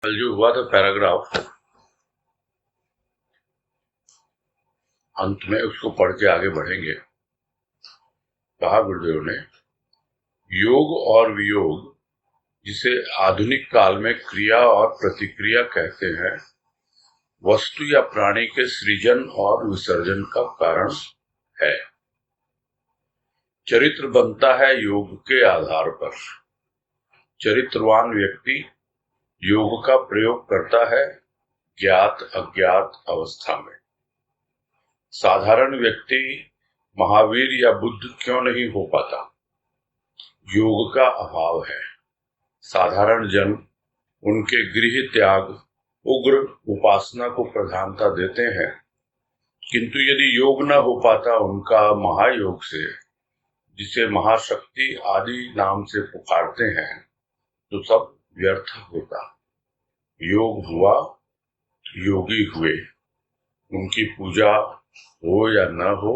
कल जो हुआ था पैराग्राफ, अंत में उसको पढ़ के आगे बढ़ेंगे। कहा गुरुदेव ने, योग और वियोग, जिसे आधुनिक काल में क्रिया और प्रतिक्रिया कहते हैं, वस्तु या प्राणी के सृजन और विसर्जन का कारण है। चरित्र बनता है योग के आधार पर। चरित्रवान व्यक्ति योग का प्रयोग करता है ज्ञात अज्ञात अवस्था में। साधारण व्यक्ति महावीर या बुद्ध क्यों नहीं हो पाता? योग का अभाव है। साधारण जन उनके गृह त्याग, उग्र उपासना को प्रधानता देते हैं, किंतु यदि योग न हो पाता उनका महायोग से, जिसे महाशक्ति आदि नाम से पुकारते हैं, तो सब व्यर्थ होता। योग हुआ, योगी हुए, उनकी पूजा हो या न हो,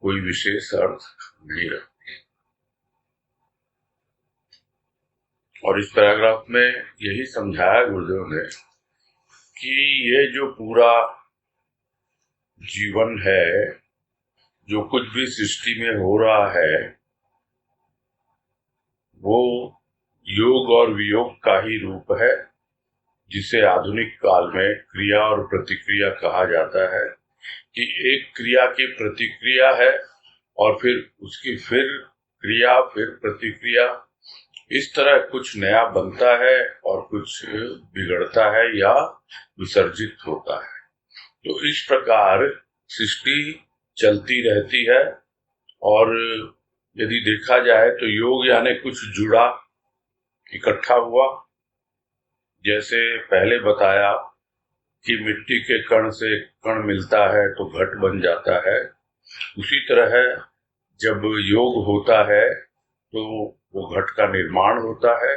कोई विशेष अर्थ नहीं रखती। और इस पैराग्राफ में यही समझाया गुरुदेव ने कि ये जो पूरा जीवन है, जो कुछ भी सृष्टि में हो रहा है, वो योग और वियोग का ही रूप है, जिसे आधुनिक काल में क्रिया और प्रतिक्रिया कहा जाता है। कि एक क्रिया की प्रतिक्रिया है और फिर उसकी फिर क्रिया, फिर प्रतिक्रिया, इस तरह कुछ नया बनता है और कुछ बिगड़ता है या विसर्जित होता है। तो इस प्रकार सृष्टि चलती रहती है। और यदि देखा जाए तो योग यानी कुछ जुड़ा, इकट्ठा हुआ। जैसे पहले बताया कि मिट्टी के कण से कण मिलता है तो घट बन जाता है, उसी तरह जब योग होता है तो वो घट का निर्माण होता है।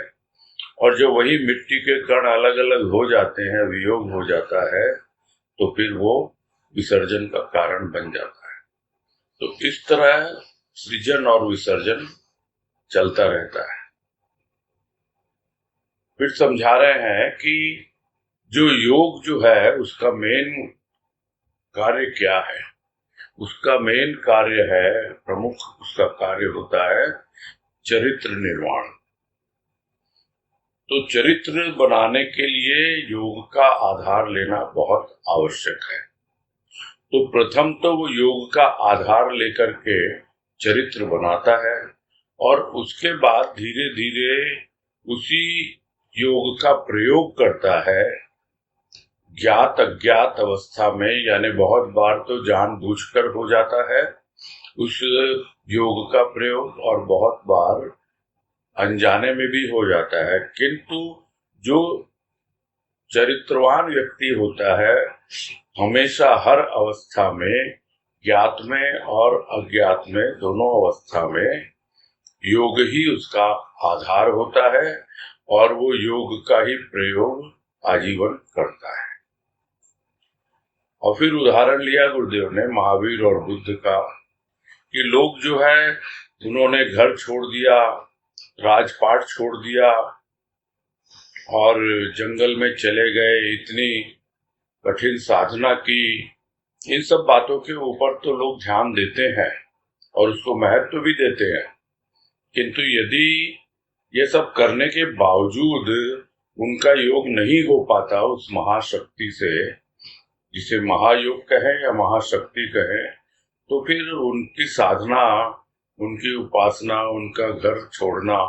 और जब वही मिट्टी के कण अलग अलग हो जाते हैं, वियोग हो जाता है, तो फिर वो विसर्जन का कारण बन जाता है। तो इस तरह सृजन और विसर्जन चलता रहता है। फिर समझा रहे हैं कि जो योग जो है उसका मेन कार्य क्या है। उसका मेन कार्य है, प्रमुख उसका कार्य होता है चरित्र निर्माण। तो चरित्र बनाने के लिए योग का आधार लेना बहुत आवश्यक है। तो प्रथम तो वो योग का आधार लेकर के चरित्र बनाता है, और उसके बाद धीरे धीरे उसी योग का प्रयोग करता है ज्ञात अज्ञात अवस्था में। यानी बहुत बार तो जानबूझकर हो जाता है उस योग का प्रयोग, और बहुत बार अनजाने में भी हो जाता है। किंतु जो चरित्रवान व्यक्ति होता है, हमेशा हर अवस्था में, ज्ञात में और अज्ञात में, दोनों अवस्था में योग ही उसका आधार होता है, और वो योग का ही प्रयोग आजीवन करता है। और फिर उदाहरण लिया गुरुदेव ने महावीर और बुद्ध का, कि लोग जो है उन्होंने घर छोड़ दिया, राजपाट छोड़ दिया और जंगल में चले गए, इतनी कठिन साधना की। इन सब बातों के ऊपर तो लोग ध्यान देते हैं और उसको महत्व भी देते हैं, किंतु यदि ये सब करने के बावजूद उनका योग नहीं हो पाता उस महाशक्ति से, जिसे महायोग कहें या महाशक्ति कहें, तो फिर उनकी साधना, उनकी उपासना, उनका घर छोड़ना,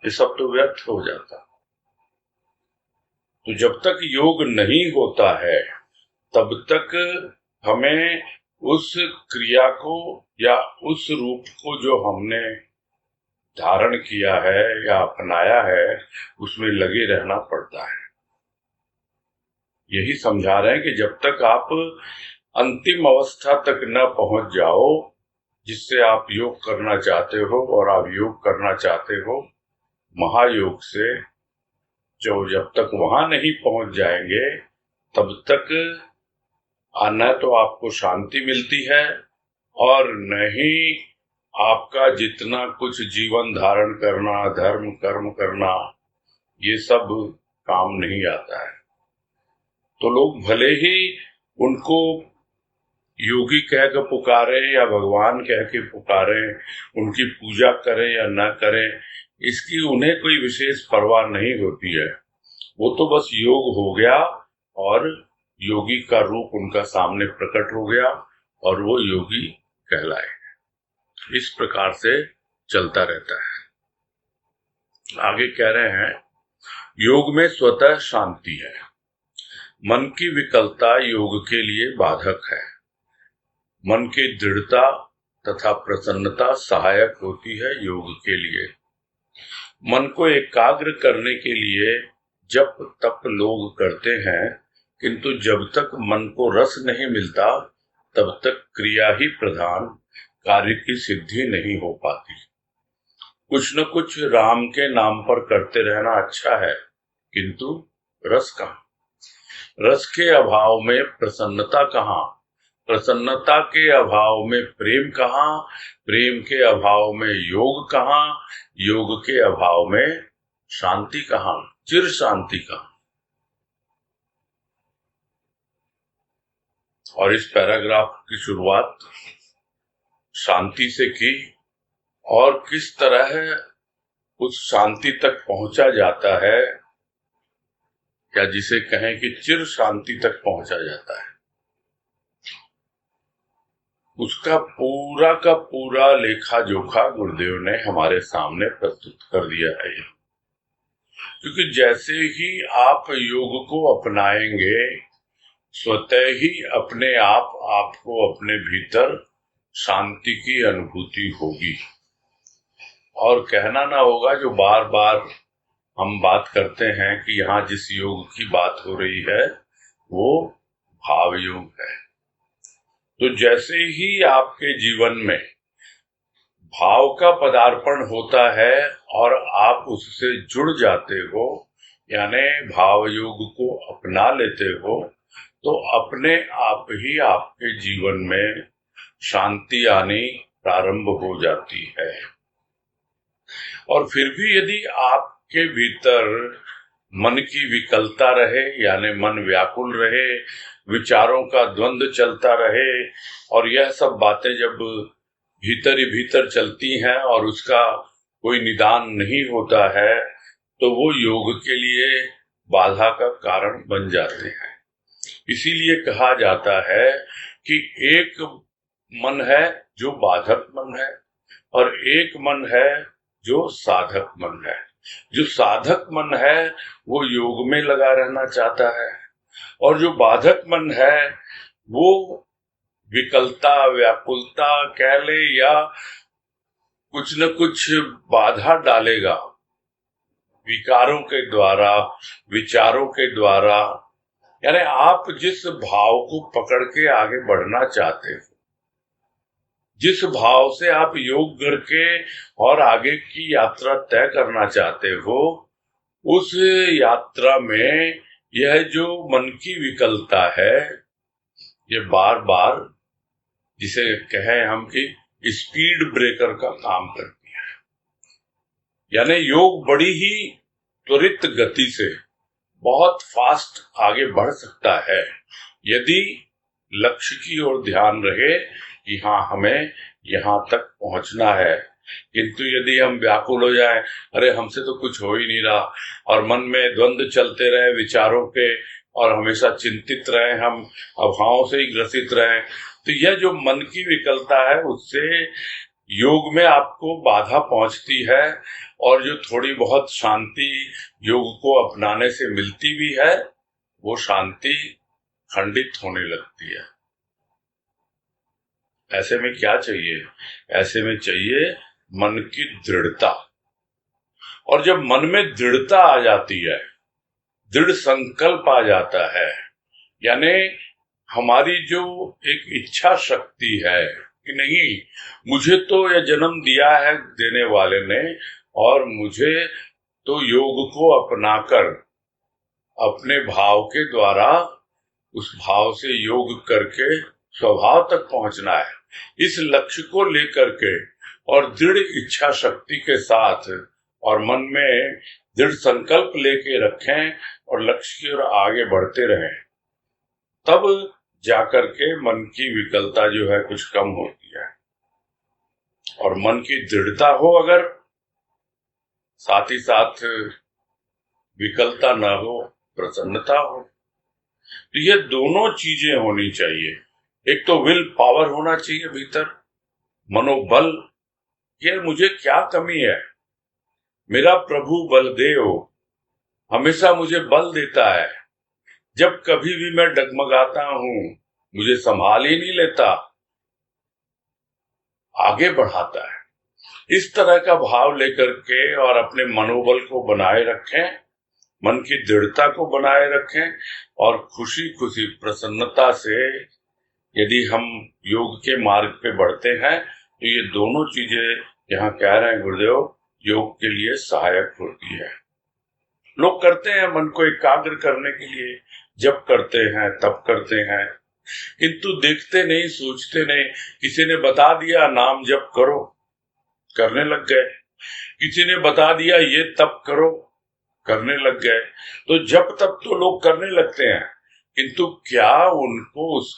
ये सब तो व्यर्थ हो जाता। तो जब तक योग नहीं होता है तब तक हमें उस क्रिया को या उस रूप को जो हमने धारण किया है या अपनाया है, उसमें लगे रहना पड़ता है। यही समझा रहे हैं कि जब तक आप अंतिम अवस्था तक न पहुंच जाओ जिससे आप योग करना चाहते हो, और आप योग करना चाहते हो महायोग से, जो जब तक वहां नहीं पहुंच जाएंगे तब तक न तो आपको शांति मिलती है, और न ही आपका जितना कुछ जीवन धारण करना, धर्म कर्म करना, ये सब काम नहीं आता है। तो लोग भले ही उनको योगी कह के पुकारे या भगवान कह के पुकारे, उनकी पूजा करें या न करें, इसकी उन्हें कोई विशेष परवाह नहीं होती है। वो तो बस योग हो गया और योगी का रूप उनका सामने प्रकट हो गया और वो योगी कहलाए। इस प्रकार से चलता रहता है। आगे कह रहे हैं, योग में स्वतः शांति है। मन की विकलता योग के लिए बाधक है। मन की दृढ़ता तथा प्रसन्नता सहायक होती है योग के लिए। मन को एकाग्र करने के लिए जप तप लोग करते हैं, किंतु जब तक मन को रस नहीं मिलता तब तक क्रिया ही प्रधान कार्य की सिद्धि नहीं हो पाती। कुछ न कुछ राम के नाम पर करते रहना अच्छा है, किंतु रस कहाँ? रस के अभाव में प्रसन्नता कहाँ? प्रसन्नता के अभाव में प्रेम कहाँ? प्रेम के अभाव में योग कहाँ? योग के अभाव में शांति कहाँ? चिर शांति कहाँ? और इस पैराग्राफ की शुरुआत शांति से की और किस तरह उस शांति तक पहुंचा जाता है, या जिसे कहें कि चिर शांति तक पहुंचा जाता है, उसका पूरा का पूरा लेखा जोखा गुरुदेव ने हमारे सामने प्रस्तुत कर दिया है। क्योंकि जैसे ही आप योग को अपनाएंगे, स्वतः ही अपने आप आपको अपने भीतर शांति की अनुभूति होगी। और कहना ना होगा, जो बार बार हम बात करते हैं कि यहाँ जिस योग की बात हो रही है वो भाव योग है। तो जैसे ही आपके जीवन में भाव का पदार्पण होता है और आप उससे जुड़ जाते हो, यानी भाव योग को अपना लेते हो, तो अपने आप ही आपके जीवन में शांति आनी प्रारंभ हो जाती है। और फिर भी यदि आपके भीतर मन की विकलता रहे, यानी मन व्याकुल रहे, विचारों का द्वंद्व चलता रहे, और यह सब बातें जब भीतर ही भीतर चलती हैं और उसका कोई निदान नहीं होता है, तो वो योग के लिए बाधा का कारण बन जाते हैं। इसीलिए कहा जाता है कि एक मन है जो बाधक मन है और एक मन है जो साधक मन है। जो साधक मन है वो योग में लगा रहना चाहता है, और जो बाधक मन है वो विकलता व्याकुलता कह ले या कुछ न कुछ बाधा डालेगा विकारों के द्वारा, विचारों के द्वारा। यानी आप जिस भाव को पकड़ के आगे बढ़ना चाहते हो, जिस भाव से आप योग करके और आगे की यात्रा तय करना चाहते हो, उस यात्रा में यह जो मन की विकलता है, ये बार बार जिसे कहें हम कि स्पीड ब्रेकर का काम करती है। यानी योग बड़ी ही त्वरित गति से बहुत फास्ट आगे बढ़ सकता है यदि लक्ष्य की ओर ध्यान रहे कि हाँ हमें यहाँ तक पहुंचना है। किंतु यदि हम व्याकुल हो जाएं, अरे हमसे तो कुछ हो ही नहीं रहा, और मन में द्वंद्व चलते रहे विचारों के, और हमेशा चिंतित रहे, हम अभावों से ही ग्रसित रहे, तो यह जो मन की विकलता है उससे योग में आपको बाधा पहुंचती है। और जो थोड़ी बहुत शांति योग को अपनाने से मिलती भी है, वो शांति खंडित होने लगती है। ऐसे में क्या चाहिए? ऐसे में चाहिए मन की दृढ़ता। और जब मन में दृढ़ता आ जाती है, दृढ़ संकल्प आ जाता है, यानी हमारी जो एक इच्छा शक्ति है कि नहीं, मुझे तो यह जन्म दिया है देने वाले ने, और मुझे तो योग को अपनाकर अपने भाव के द्वारा उस भाव से योग करके स्वभाव तक पहुंचना है। इस लक्ष्य को लेकर के और दृढ़ इच्छा शक्ति के साथ और मन में दृढ़ संकल्प लेके रखें और लक्ष्य की ओर आगे बढ़ते रहें, तब जाकर के मन की विकलता जो है कुछ कम होती है। और मन की दृढ़ता हो अगर, साथ ही साथ विकलता न हो, प्रसन्नता हो, तो ये दोनों चीजें होनी चाहिए। एक तो विल पावर होना चाहिए भीतर, मनोबल, कि मुझे क्या कमी है, मेरा प्रभु बलदेव हमेशा मुझे बल देता है, जब कभी भी मैं डगमगाता हूं मुझे संभाल ही नहीं लेता, आगे बढ़ाता है। इस तरह का भाव लेकर के और अपने मनोबल को बनाए रखें, मन की दृढ़ता को बनाए रखें, और खुशी खुशी प्रसन्नता से यदि हम योग के मार्ग पे बढ़ते हैं तो ये दोनों चीजें यहाँ कह रहे हैं गुरुदेव योग के लिए सहायक होती है। लोग करते हैं मन को एकाग्र करने के लिए, जब करते हैं तब करते हैं, किंतु देखते नहीं, सोचते नहीं। किसी ने बता दिया नाम जप करो, करने लग गए। किसी ने बता दिया ये तप करो, करने लग गए। तो जब तक तो लोग करने लगते हैं, किंतु क्या उनको उस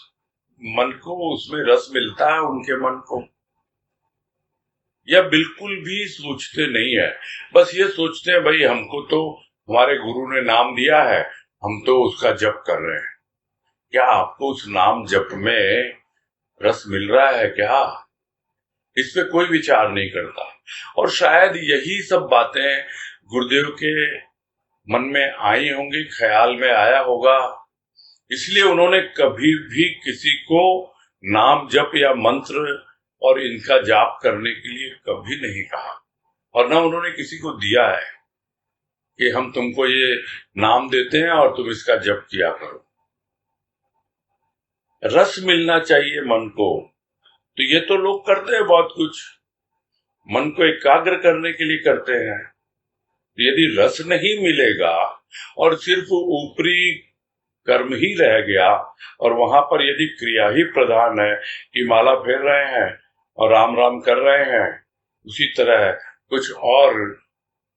मन को उसमें रस मिलता है, उनके मन को, या बिल्कुल भी सोचते नहीं है। बस ये सोचते हैं भाई हमको तो हमारे गुरु ने नाम दिया है, हम तो उसका जप कर रहे हैं। क्या आपको उस नाम जप में रस मिल रहा है क्या? इस पे कोई विचार नहीं करता। और शायद यही सब बातें गुरुदेव के मन में आई होंगी, ख्याल में आया होगा, इसलिए उन्होंने कभी भी किसी को नाम जप या मंत्र और इनका जाप करने के लिए कभी नहीं कहा, और ना उन्होंने किसी को दिया है कि हम तुमको ये नाम देते हैं और तुम इसका जप किया करो। रस मिलना चाहिए मन को, तो ये तो लोग करते हैं बहुत कुछ, मन को एकाग्र करने के लिए करते हैं। यदि रस नहीं मिलेगा और सिर्फ ऊपरी कर्म ही रह गया, और वहां पर यदि क्रिया ही प्रधान है कि माला फेर रहे हैं और राम राम कर रहे हैं, उसी तरह कुछ और,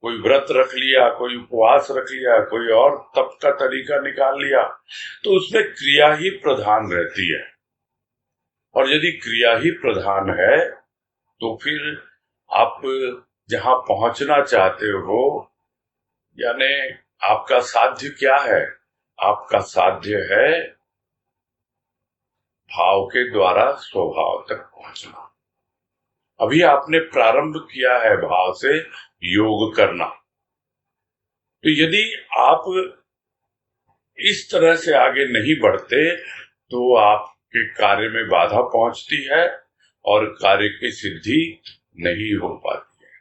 कोई व्रत रख लिया, कोई उपवास रख लिया, कोई और तप का तरीका निकाल लिया, तो उसमें क्रिया ही प्रधान रहती है। और यदि क्रिया ही प्रधान है तो फिर आप जहां पहुंचना चाहते हो, यानी आपका साध्य क्या है? आपका साध्य है भाव के द्वारा स्वभाव तक पहुंचना। अभी आपने प्रारंभ किया है भाव से योग करना। तो यदि आप इस तरह से आगे नहीं बढ़ते तो आपके कार्य में बाधा पहुंचती है और कार्य की सिद्धि नहीं हो पाती है।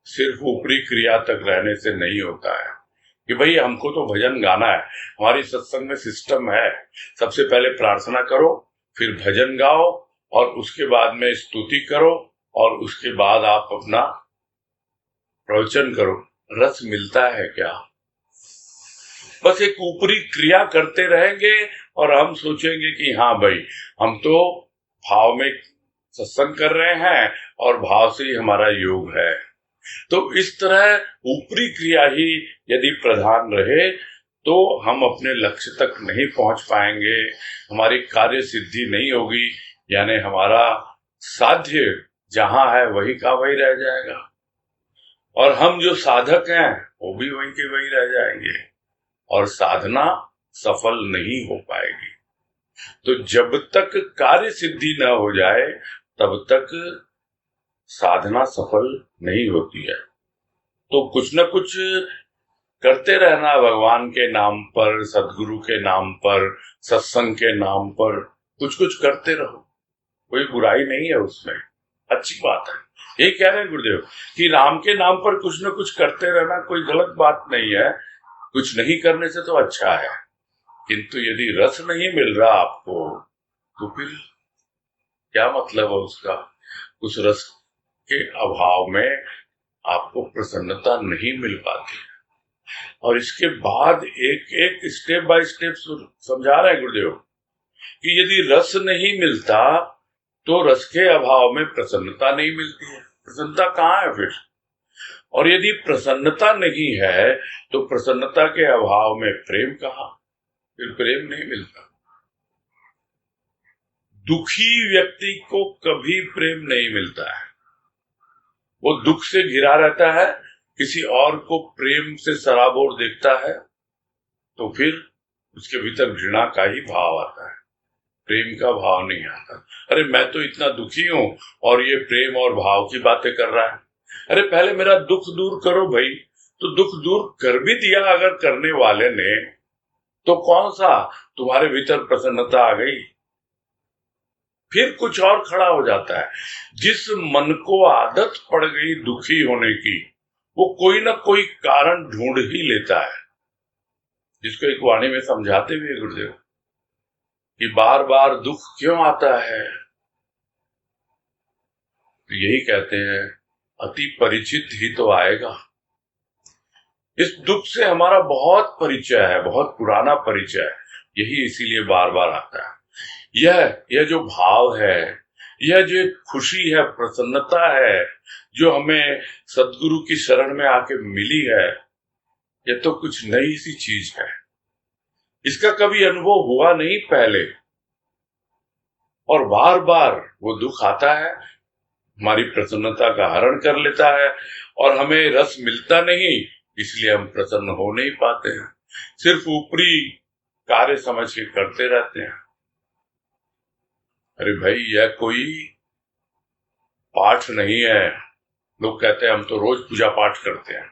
सिर्फ ऊपरी क्रिया तक रहने से नहीं होता है कि भाई हमको तो भजन गाना है। हमारी सत्संग में सिस्टम है, सबसे पहले प्रार्थना करो, फिर भजन गाओ, और उसके बाद में स्तुति करो, और उसके बाद आप अपना प्रवचन करो। रस मिलता है क्या? बस एक ऊपरी क्रिया करते रहेंगे और हम सोचेंगे कि हाँ भाई हम तो भाव में सत्संग कर रहे हैं और भाव से ही हमारा योग है। तो इस तरह ऊपरी क्रिया ही यदि प्रधान रहे तो हम अपने लक्ष्य तक नहीं पहुंच पाएंगे, हमारी कार्य सिद्धि नहीं होगी, यानी हमारा साध्य जहां है वही का वही रह जाएगा, और हम जो साधक हैं वो भी वही के वही रह जाएंगे, और साधना सफल नहीं हो पाएगी। तो जब तक कार्य सिद्धि न हो जाए तब तक साधना सफल नहीं होती है। तो कुछ न कुछ करते रहना, भगवान के नाम पर, सदगुरु के नाम पर, सत्संग के नाम पर कुछ कुछ करते रहो, कोई बुराई नहीं है उसमें, अच्छी बात है। ये कह रहे हैं गुरुदेव कि राम के नाम पर कुछ न कुछ करते रहना कोई गलत बात नहीं है, कुछ नहीं करने से तो अच्छा है। किंतु यदि रस नहीं मिल रहा आपको तो फिर क्या मतलब है उसका? उस रस के अभाव में आपको प्रसन्नता नहीं मिल पाती। और इसके बाद एक एक स्टेप बाय स्टेप समझा रहे हैं गुरुदेव कि यदि रस नहीं मिलता तो रस के अभाव में प्रसन्नता नहीं मिलती है। प्रसन्नता कहाँ है फिर? और यदि प्रसन्नता नहीं है तो प्रसन्नता के अभाव में प्रेम कहाँ? फिर प्रेम नहीं मिलता। दुखी व्यक्ति को कभी प्रेम नहीं मिलता है। वो दुख से घिरा रहता है, किसी और को प्रेम से सराबोर देखता है तो फिर उसके भीतर घृणा का ही भाव आता है, प्रेम का भाव नहीं आता। अरे मैं तो इतना दुखी हूं और ये प्रेम और भाव की बातें कर रहा है। अरे पहले मेरा दुख दूर करो भाई। तो दुख दूर कर भी दिया अगर करने वाले ने, तो कौन सा तुम्हारे भीतर प्रसन्नता आ गई? फिर कुछ और खड़ा हो जाता है। जिस मन को आदत पड़ गई दुखी होने की, वो कोई ना कोई कारण ढूंढ ही लेता है, जिसको एक वाणी में समझाते हुए गुरुदेव कि बार बार दुख क्यों आता है, तो यही कहते हैं अति परिचित ही तो आएगा। इस दुख से हमारा बहुत परिचय है, बहुत पुराना परिचय है, यही इसीलिए बार बार आता है। यह जो भाव है, यह जो एक खुशी है, प्रसन्नता है, जो हमें सद्गुरु की शरण में आके मिली है, यह तो कुछ नई सी चीज है। इसका कभी अनुभव हुआ नहीं पहले, और बार बार वो दुख आता है, हमारी प्रसन्नता का हरण कर लेता है और हमें रस मिलता नहीं, इसलिए हम प्रसन्न हो नहीं पाते हैं, सिर्फ ऊपरी कार्य समझ के करते रहते हैं। अरे भाई यह कोई पाठ नहीं है। लोग कहते हैं हम तो रोज पूजा पाठ करते हैं।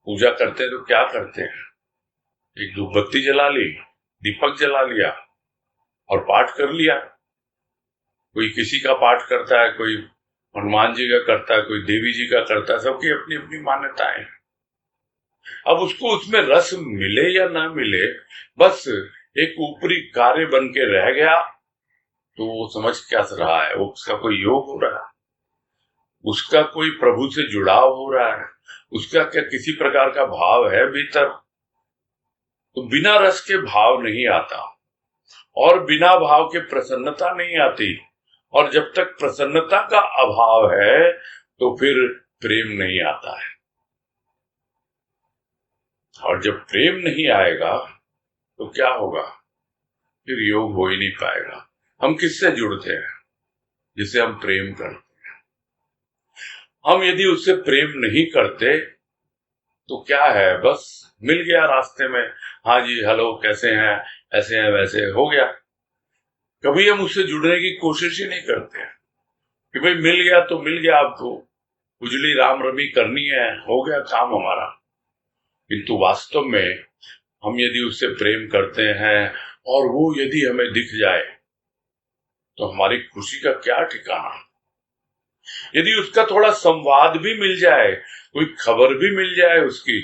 पूजा करते हैं तो क्या करते हैं? एक धूपबत्ती जला ली, दीपक जला लिया और पाठ कर लिया। कोई किसी का पाठ करता है, कोई हनुमान जी का करता है, कोई देवी जी का करता है, सबकी अपनी अपनी मान्यताएं। अब उसको उसमें रस मिले या ना मिले, बस एक ऊपरी कार्य बन के रह गया, तो वो समझ क्या रहा है, वो उसका कोई योग हो रहा है, उसका कोई प्रभु से जुड़ाव हो रहा है, उसका क्या किसी प्रकार का भाव है भीतर? तो बिना रस के भाव नहीं आता और बिना भाव के प्रसन्नता नहीं आती, और जब तक प्रसन्नता का अभाव है तो फिर प्रेम नहीं आता है, और जब प्रेम नहीं आएगा तो क्या होगा? फिर योग हो ही नहीं पाएगा। हम किससे जुड़ते हैं? जिसे हम प्रेम करते हैं। हम यदि उससे प्रेम नहीं करते तो क्या है, बस मिल गया रास्ते में, हाँ जी हेलो कैसे हैं, ऐसे हैं वैसे, हो गया। कभी हम उससे जुड़ने की कोशिश ही नहीं करते हैं कि भाई मिल गया तो मिल गया, आपको उजली राम रमी करनी है, हो गया काम हमारा। किंतु वास्तव में हम यदि उससे प्रेम करते हैं और वो यदि हमें दिख जाए तो हमारी खुशी का क्या ठिकाना। यदि उसका थोड़ा संवाद भी मिल जाए, कोई खबर भी मिल जाए उसकी,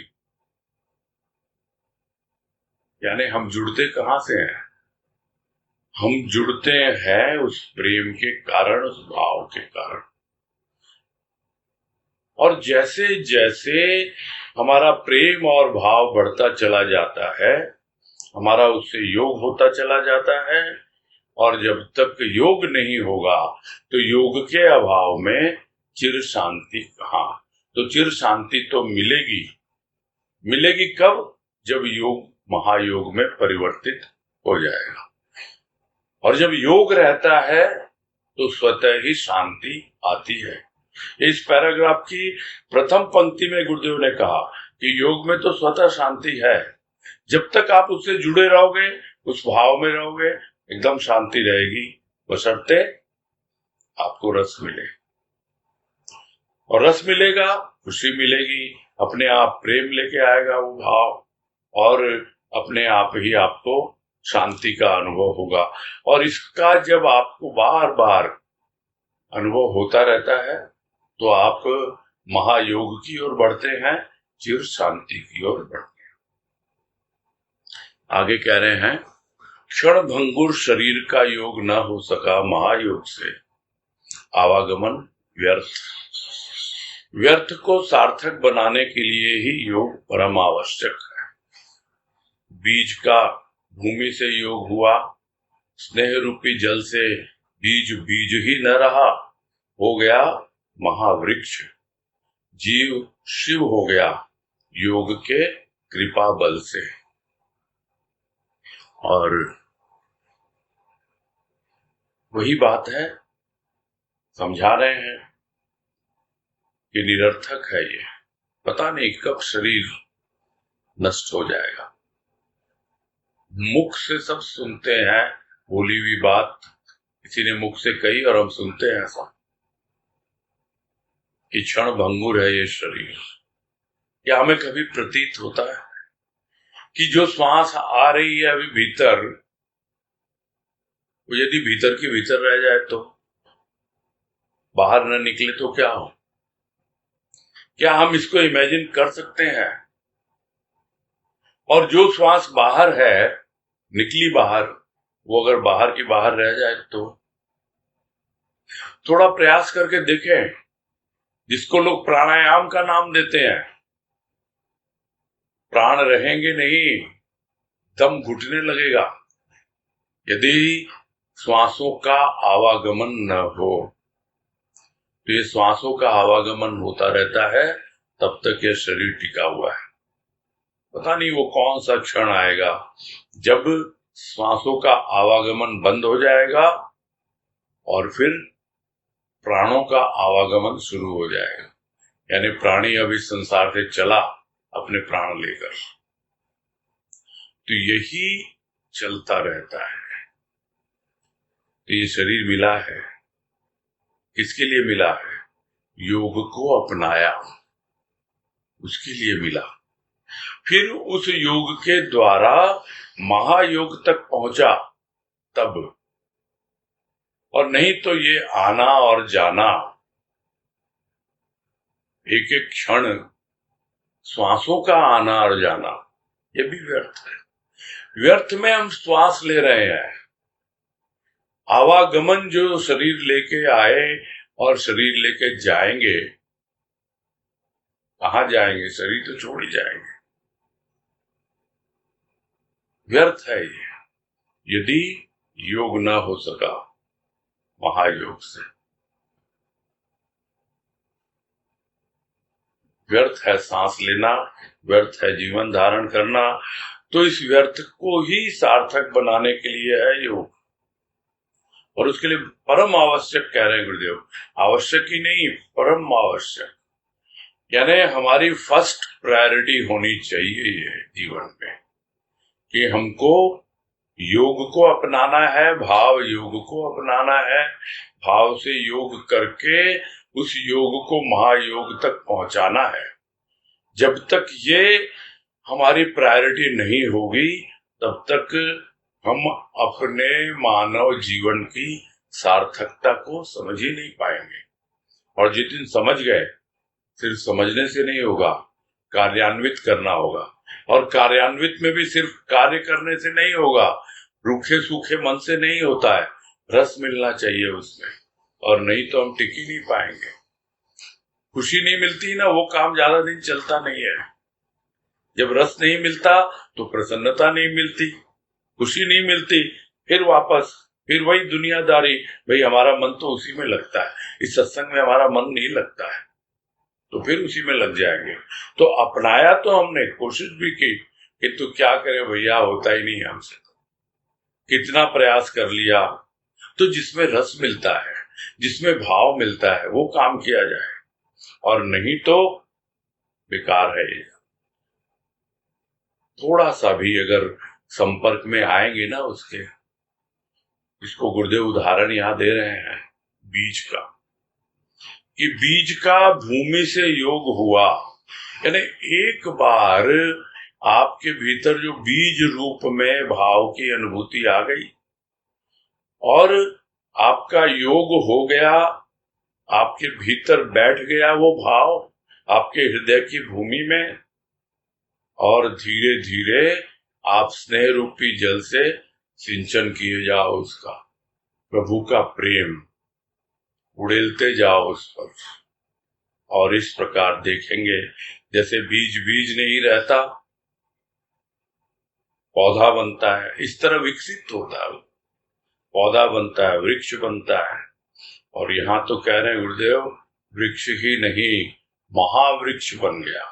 यानी हम जुड़ते कहां से हैं? हम जुड़ते हैं उस प्रेम के कारण, उस भाव के कारण। और जैसे जैसे हमारा प्रेम और भाव बढ़ता चला जाता है, हमारा उससे योग होता चला जाता है, और जब तक योग नहीं होगा तो योग के अभाव में चिर शांति कहाँ? तो चिर शांति तो मिलेगी। मिलेगी कब? जब योग महायोग में परिवर्तित हो जाएगा। और जब योग रहता है तो स्वतः ही शांति आती है। इस पैराग्राफ की प्रथम पंक्ति में गुरुदेव ने कहा कि योग में तो स्वतः शांति है। जब तक आप उससे जुड़े रहोगे, उस भाव में रहोगे, एकदम शांति रहेगी, बशर्ते आपको रस मिले। और रस मिलेगा, खुशी मिलेगी, अपने आप प्रेम लेके आएगा वो भाव, और अपने आप ही आपको शांति का अनुभव होगा। और इसका जब आपको बार बार अनुभव होता रहता है तो आप महायोग की ओर बढ़ते हैं, चिर शांति की ओर बढ़ते हैं। आगे कह रहे हैं, क्षण भंगुर शरीर का योग न हो सका महायोग से, आवागमन व्यर्थ। व्यर्थ को सार्थक बनाने के लिए ही योग परम आवश्यक है। बीज का भूमि से योग हुआ, स्नेह रूपी जल से बीज बीज ही न रहा, हो गया महावृक्ष। जीव शिव हो गया योग के कृपा बल से। और वही बात है, समझा रहे हैं कि निरर्थक है ये, पता नहीं कब शरीर नष्ट हो जाएगा। मुख से सब सुनते हैं, बोली हुई बात किसी ने मुख से कही और हम सुनते हैं ऐसा कि क्षण भंगुर है ये शरीर। क्या हमें कभी प्रतीत होता है कि जो श्वास आ रही है अभी भीतर, वो यदि भीतर की भीतर रह जाए तो, बाहर न निकले तो क्या हो? क्या हम इसको इमेजिन कर सकते हैं? और जो श्वास बाहर है, निकली बाहर, वो अगर बाहर की बाहर रह जाए तो थोड़ा प्रयास करके देखें, जिसको लोग प्राणायाम का नाम देते हैं। प्राण रहेंगे नहीं, दम घुटने लगेगा यदि श्वासों का आवागमन न हो। तो ये श्वासों का आवागमन होता रहता है तब तक ये शरीर टिका हुआ है। पता नहीं वो कौन सा क्षण आएगा जब श्वासों का आवागमन बंद हो जाएगा और फिर प्राणों का आवागमन शुरू हो जाएगा। यानी प्राणी अब इस संसार से चला अपने प्राण लेकर। तो यही चलता रहता है। तो ये शरीर मिला है, किसके लिए मिला है? योग को अपनाया, उसके लिए मिला। फिर उस योग के द्वारा महायोग तक पहुंचा तब, और नहीं तो ये आना और जाना, एक एक क्षण श्वासों का आना और जाना, ये भी व्यर्थ है। व्यर्थ में हम श्वास ले रहे हैं। आवागमन जो शरीर लेके आए और शरीर लेके जाएंगे, कहां जाएंगे? शरीर तो छोड़ ही जाएंगे। व्यर्थ है ये, यदि योग न हो सका महायोग से। व्यर्थ है सांस लेना, व्यर्थ है जीवन धारण करना। तो इस व्यर्थ को ही सार्थक बनाने के लिए है योग, और उसके लिए परम आवश्यक कह रहे हैं गुरुदेव। आवश्यक ही नहीं, परम आवश्यक। यानी हमारी फर्स्ट प्रायोरिटी होनी चाहिए ये जीवन में कि हमको योग को अपनाना है, भाव योग को अपनाना है। भाव से योग करके उस योग को महायोग तक पहुंचाना है। जब तक ये हमारी प्रायोरिटी नहीं होगी तब तक हम अपने मानव जीवन की सार्थकता को समझ ही नहीं पाएंगे। और जिस दिन समझ गए, सिर्फ समझने से नहीं होगा, कार्यान्वित करना होगा। और कार्यान्वित में भी सिर्फ कार्य करने से नहीं होगा, रूखे सूखे मन से नहीं होता है, रस मिलना चाहिए उसमें, और नहीं तो हम टिक ही नहीं पाएंगे। खुशी नहीं मिलती ना, वो काम ज्यादा दिन चलता नहीं है। जब रस नहीं मिलता तो प्रसन्नता नहीं मिलती, खुशी नहीं मिलती, फिर वापस फिर वही दुनियादारी। भाई हमारा मन तो उसी में लगता है, इस सत्संग में हमारा मन नहीं लगता है, तो फिर उसी में लग जाएंगे। तो अपनाया तो हमने, कोशिश भी की, किंतु क्या करें भैया, होता ही नहीं हमसे। कितना प्रयास कर लिया। तो जिसमें रस मिलता है, जिसमें भाव मिलता है, वो काम किया जाए, और नहीं तो बेकार है ये। थोड़ा सा भी अगर संपर्क में आएंगे ना उसके, इसको गुरुदेव उदाहरण यहां दे रहे हैं बीज का, कि बीज का भूमि से योग हुआ। यानी एक बार आपके भीतर जो बीज रूप में भाव की अनुभूति आ गई और आपका योग हो गया, आपके भीतर बैठ गया वो भाव आपके हृदय की भूमि में, और धीरे धीरे आप स्नेह रूपी जल से सिंचन किए जाओ उसका, प्रभु का प्रेम उड़ेलते जाओ उस पर। और इस प्रकार देखेंगे जैसे बीज बीज नहीं रहता, पौधा बनता है, इस तरह विकसित होता है, पौधा बनता है, वृक्ष बनता है। और यहाँ तो कह रहे हैं गुरुदेव, वृक्ष ही नहीं महावृक्ष बन गया,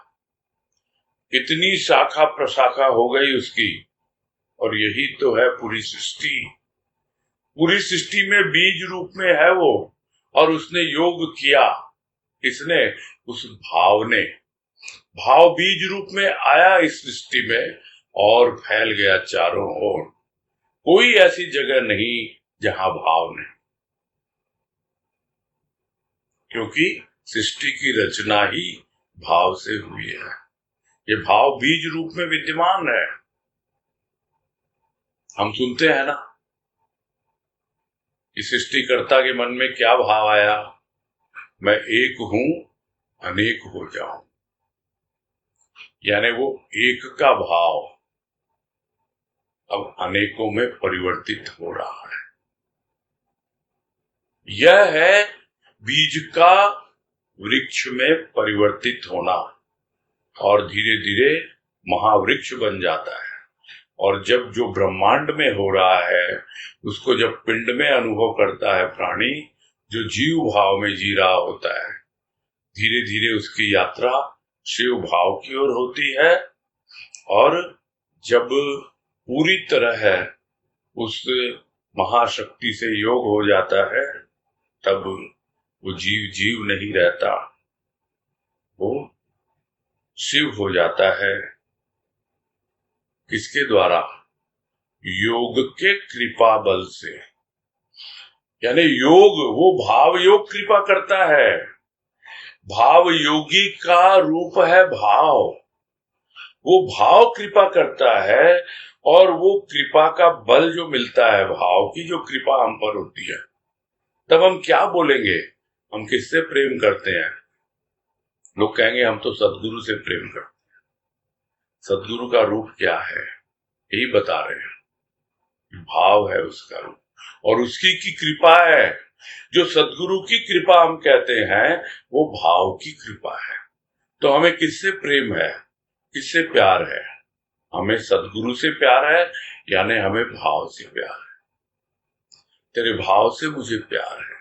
इतनी शाखा प्रशाखा हो गई उसकी। और यही तो है पूरी सृष्टि। पूरी सृष्टि में बीज रूप में है वो, और उसने योग किया। इसने, उस भाव ने, भाव बीज रूप में आया इस सृष्टि में और फैल गया चारों ओर। कोई ऐसी जगह नहीं जहां भाव नहीं, क्योंकि सृष्टि की रचना ही भाव से हुई है। ये भाव बीज रूप में विद्यमान है। हम सुनते हैं ना कि सृष्टिकर्ता के मन में क्या भाव आया, मैं एक हूं अनेक हो जाऊं। यानी वो एक का भाव अब अनेकों में परिवर्तित हो रहा है। यह है बीज का वृक्ष में परिवर्तित होना, और धीरे धीरे महावृक्ष बन जाता है। और जब जो ब्रह्मांड में हो रहा है उसको जब पिंड में अनुभव करता है प्राणी, जो जीव भाव में जी रहा होता है, धीरे धीरे उसकी यात्रा शिव भाव की ओर होती है। और जब पूरी तरह उस महाशक्ति से योग हो जाता है, तब वो जीव जीव नहीं रहता, वो शिव हो जाता है। किसके द्वारा? योग के कृपा बल से। यानी योग, वो भाव योग कृपा करता है। भाव योगी का रूप है भाव। वो भाव कृपा करता है, और वो कृपा का बल जो मिलता है, भाव की जो कृपा हम पर होती है, तब हम क्या बोलेंगे? हम किससे प्रेम करते हैं? लोग कहेंगे हम तो सदगुरु से प्रेम करते हैं। सदगुरु का रूप क्या है? यही बता रहे हैं, भाव है उसका रूप, और उसकी की कृपा है। जो सदगुरु की कृपा हम कहते हैं, वो भाव की कृपा है। तो हमें किससे प्रेम है, किससे प्यार है? हमें सदगुरु से प्यार है, यानी हमें भाव से प्यार है। तेरे भाव से मुझे प्यार है,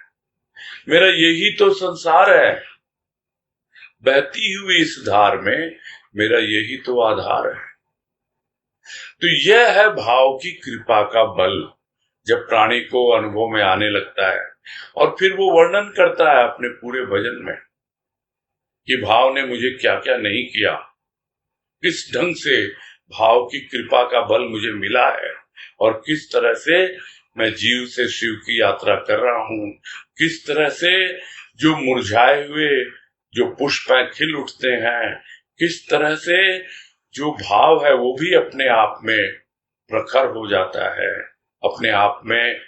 मेरा यही तो संसार है। बहती हुई इस धार में मेरा यही तो आधार है। तो यह है भाव की कृपा का बल। जब प्राणी को अनुभव में आने लगता है, और फिर वो वर्णन करता है अपने पूरे भजन में कि भाव ने मुझे क्या क्या नहीं किया, किस ढंग से भाव की कृपा का बल मुझे मिला है, और किस तरह से मैं जीव से शिव की यात्रा कर रहा हूं। किस तरह से जो मुरझाए हुए जो पुष्प खिल उठते हैं, किस तरह से जो भाव है वो भी अपने आप में प्रखर हो जाता है, अपने आप में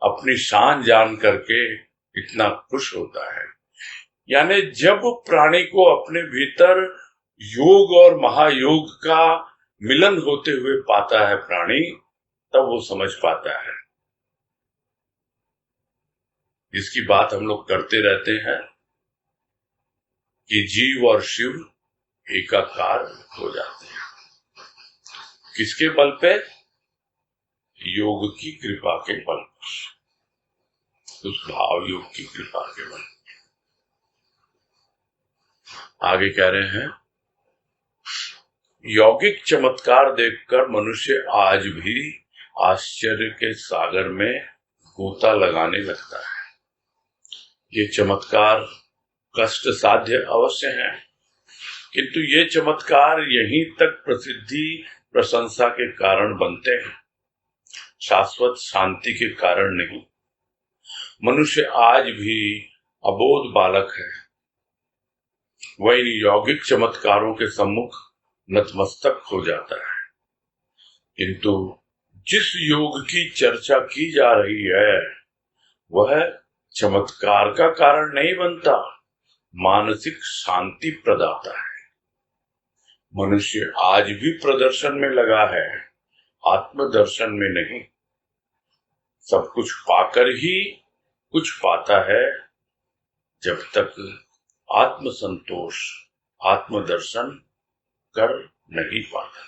अपनी शान जान करके इतना खुश होता है। यानी जब प्राणी को अपने भीतर योग और महायोग का मिलन होते हुए पाता है प्राणी, तब वो समझ पाता है। जिसकी बात हम लोग करते रहते हैं कि जीव और शिव एकाकार हो जाते हैं। किसके बल पे? योग की कृपा के बल पर, उस भाव योग की कृपा के बल। आगे कह रहे हैं, यौगिक चमत्कार देखकर मनुष्य आज भी आश्चर्य के सागर में गोता लगाने लगता है। ये चमत्कार कष्ट साध्य अवश्य हैं, किंतु ये चमत्कार यहीं तक प्रसिद्धि प्रशंसा के कारण बनते हैं, शाश्वत शांति के कारण नहीं। मनुष्य आज भी अबोध बालक है, वह इन यौगिक चमत्कारों के सम्मुख नतमस्तक हो जाता है। किंतु जिस योग की चर्चा की जा रही है, वह चमत्कार का कारण नहीं बनता, मानसिक शांति प्रदाता है। मनुष्य आज भी प्रदर्शन में लगा है, आत्मदर्शन में नहीं। सब कुछ पाकर ही कुछ पाता है, जब तक आत्म संतोष, आत्मदर्शन कर नहीं पाता।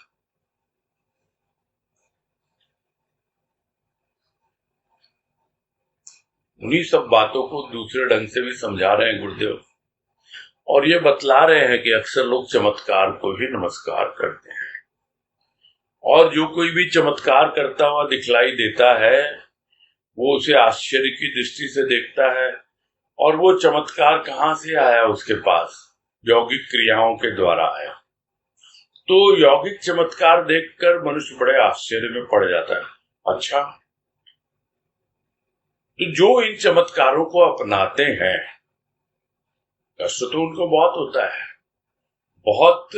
उन्हीं सब बातों को दूसरे ढंग से भी समझा रहे हैं गुरुदेव। और ये बतला रहे हैं कि अक्सर लोग चमत्कार को ही नमस्कार करते हैं, और जो कोई भी चमत्कार करता हुआ दिखलाई देता है वो उसे आश्चर्य की दृष्टि से देखता है। और वो चमत्कार कहाँ से आया उसके पास? यौगिक क्रियाओं के द्वारा आया। तो यौगिक चमत्कार देखकर मनुष्य बड़े आश्चर्य में पड़ जाता है। अच्छा, तो जो इन चमत्कारों को अपनाते हैं, कष्ट तो उनको बहुत होता है, बहुत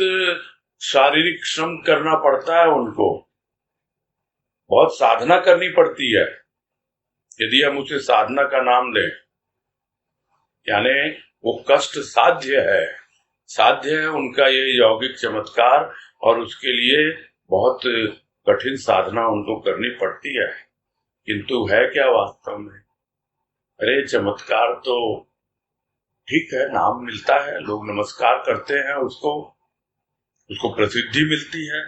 शारीरिक श्रम करना पड़ता है उनको, बहुत साधना करनी पड़ती है, यदि हम उसे साधना का नाम दें, यानी वो कष्ट साध्य है उनका ये यौगिक चमत्कार, और उसके लिए बहुत कठिन साधना उनको करनी पड़ती है। किंतु है क्या वास्तव में? अरे चमत्कार तो ठीक है, नाम मिलता है, लोग नमस्कार करते हैं उसको प्रसिद्धि मिलती है,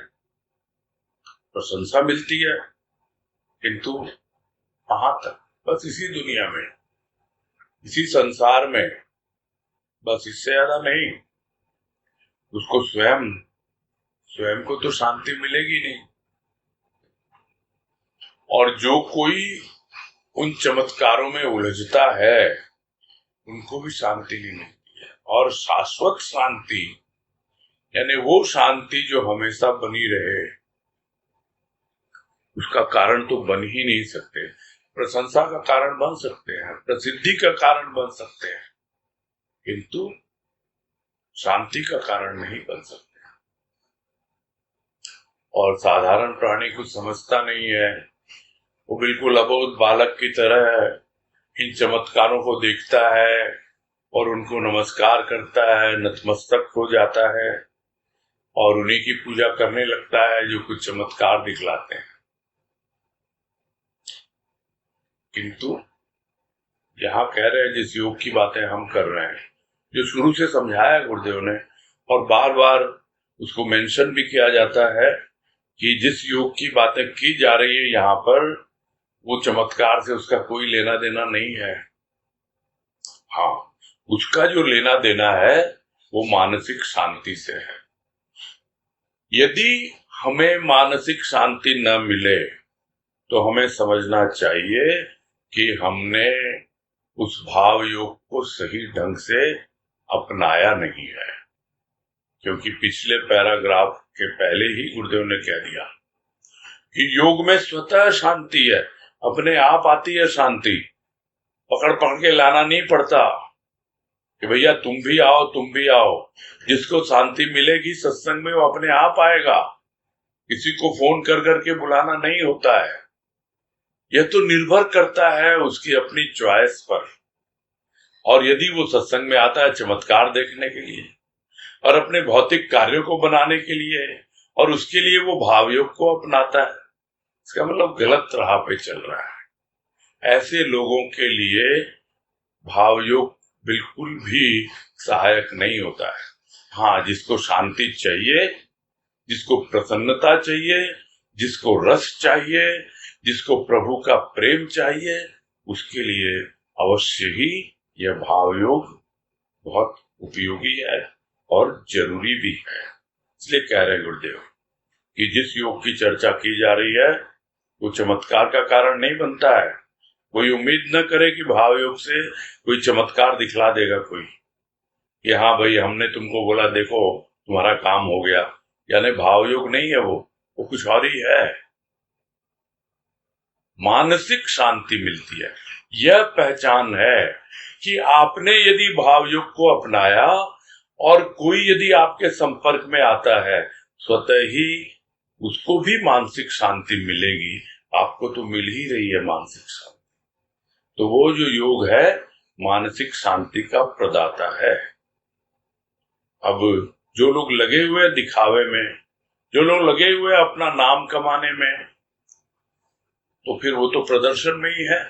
प्रशंसा मिलती है, किंतु कहां तक? बस इसी दुनिया में, इसी संसार में, बस इससे ज्यादा नहीं। उसको स्वयं को तो शांति मिलेगी नहीं। और जो कोई उन चमत्कारों में उलझता है उनको भी शांति नहीं मिलती है। और शाश्वत शांति, यानी वो शांति जो हमेशा बनी रहे, उसका कारण तो बन ही नहीं सकते। प्रशंसा का कारण बन सकते हैं, प्रसिद्धि का कारण बन सकते हैं, किंतु शांति का कारण नहीं बन सकते। और साधारण प्राणी कुछ समझता नहीं है, वो बिल्कुल अबोध बालक की तरह इन चमत्कारों को देखता है और उनको नमस्कार करता है, नतमस्तक हो जाता है और उन्हीं की पूजा करने लगता है जो कुछ चमत्कार दिखलाते हैं। किंतु यहाँ कह रहे हैं, जिस योग की बातें हम कर रहे हैं, जो शुरू से समझाया गुरुदेव ने, और बार बार उसको मेंशन भी किया जाता है कि जिस योग की बातें की जा रही है यहाँ पर, वो चमत्कार से उसका कोई लेना देना नहीं है। हाँ, उसका जो लेना देना है वो मानसिक शांति से है। यदि हमें मानसिक शांति न मिले तो हमें समझना चाहिए कि हमने उस भाव योग को सही ढंग से अपनाया नहीं है। क्योंकि पिछले पैराग्राफ के पहले ही गुरुदेव ने कह दिया कि योग में स्वतः शांति है, अपने आप आती है शांति, पकड़ पकड़ के लाना नहीं पड़ता कि भैया तुम भी आओ। जिसको शांति मिलेगी सत्संग में वो अपने आप आएगा, किसी को फोन कर करके बुलाना नहीं होता है। यह तो निर्भर करता है उसकी अपनी चॉइस पर। और यदि वो सत्संग में आता है चमत्कार देखने के लिए और अपने भौतिक कार्यों को बनाने के लिए, और उसके लिए वो भावयोग को अपनाता है, इसका मतलब गलत राह पे चल रहा है। ऐसे लोगों के लिए भावयोग बिल्कुल भी सहायक नहीं होता है। हाँ, जिसको शांति चाहिए, जिसको प्रसन्नता चाहिए, जिसको रस चाहिए, जिसको प्रभु का प्रेम चाहिए, उसके लिए अवश्य ही यह भावयोग बहुत उपयोगी है और जरूरी भी है। इसलिए कह रहे गुरुदेव कि जिस योग की चर्चा की जा रही है वो चमत्कार का कारण नहीं बनता है। कोई उम्मीद न करे कि भाव योग से कोई चमत्कार दिखला देगा कोई, कि हाँ भाई हमने तुमको बोला देखो तुम्हारा काम हो गया, यानी भाव योग नहीं है वो कुछ और ही है। मानसिक शांति मिलती है, यह पहचान है कि आपने यदि भाव योग को अपनाया और कोई यदि आपके संपर्क में आता है, स्वतः ही उसको भी मानसिक शांति मिलेगी। आपको तो मिल ही रही है मानसिक शांति। तो वो जो योग है मानसिक शांति का प्रदाता है। अब जो लोग लगे हुए दिखावे में, जो लोग लगे हुए अपना नाम कमाने में, तो फिर वो तो प्रदर्शन में ही है।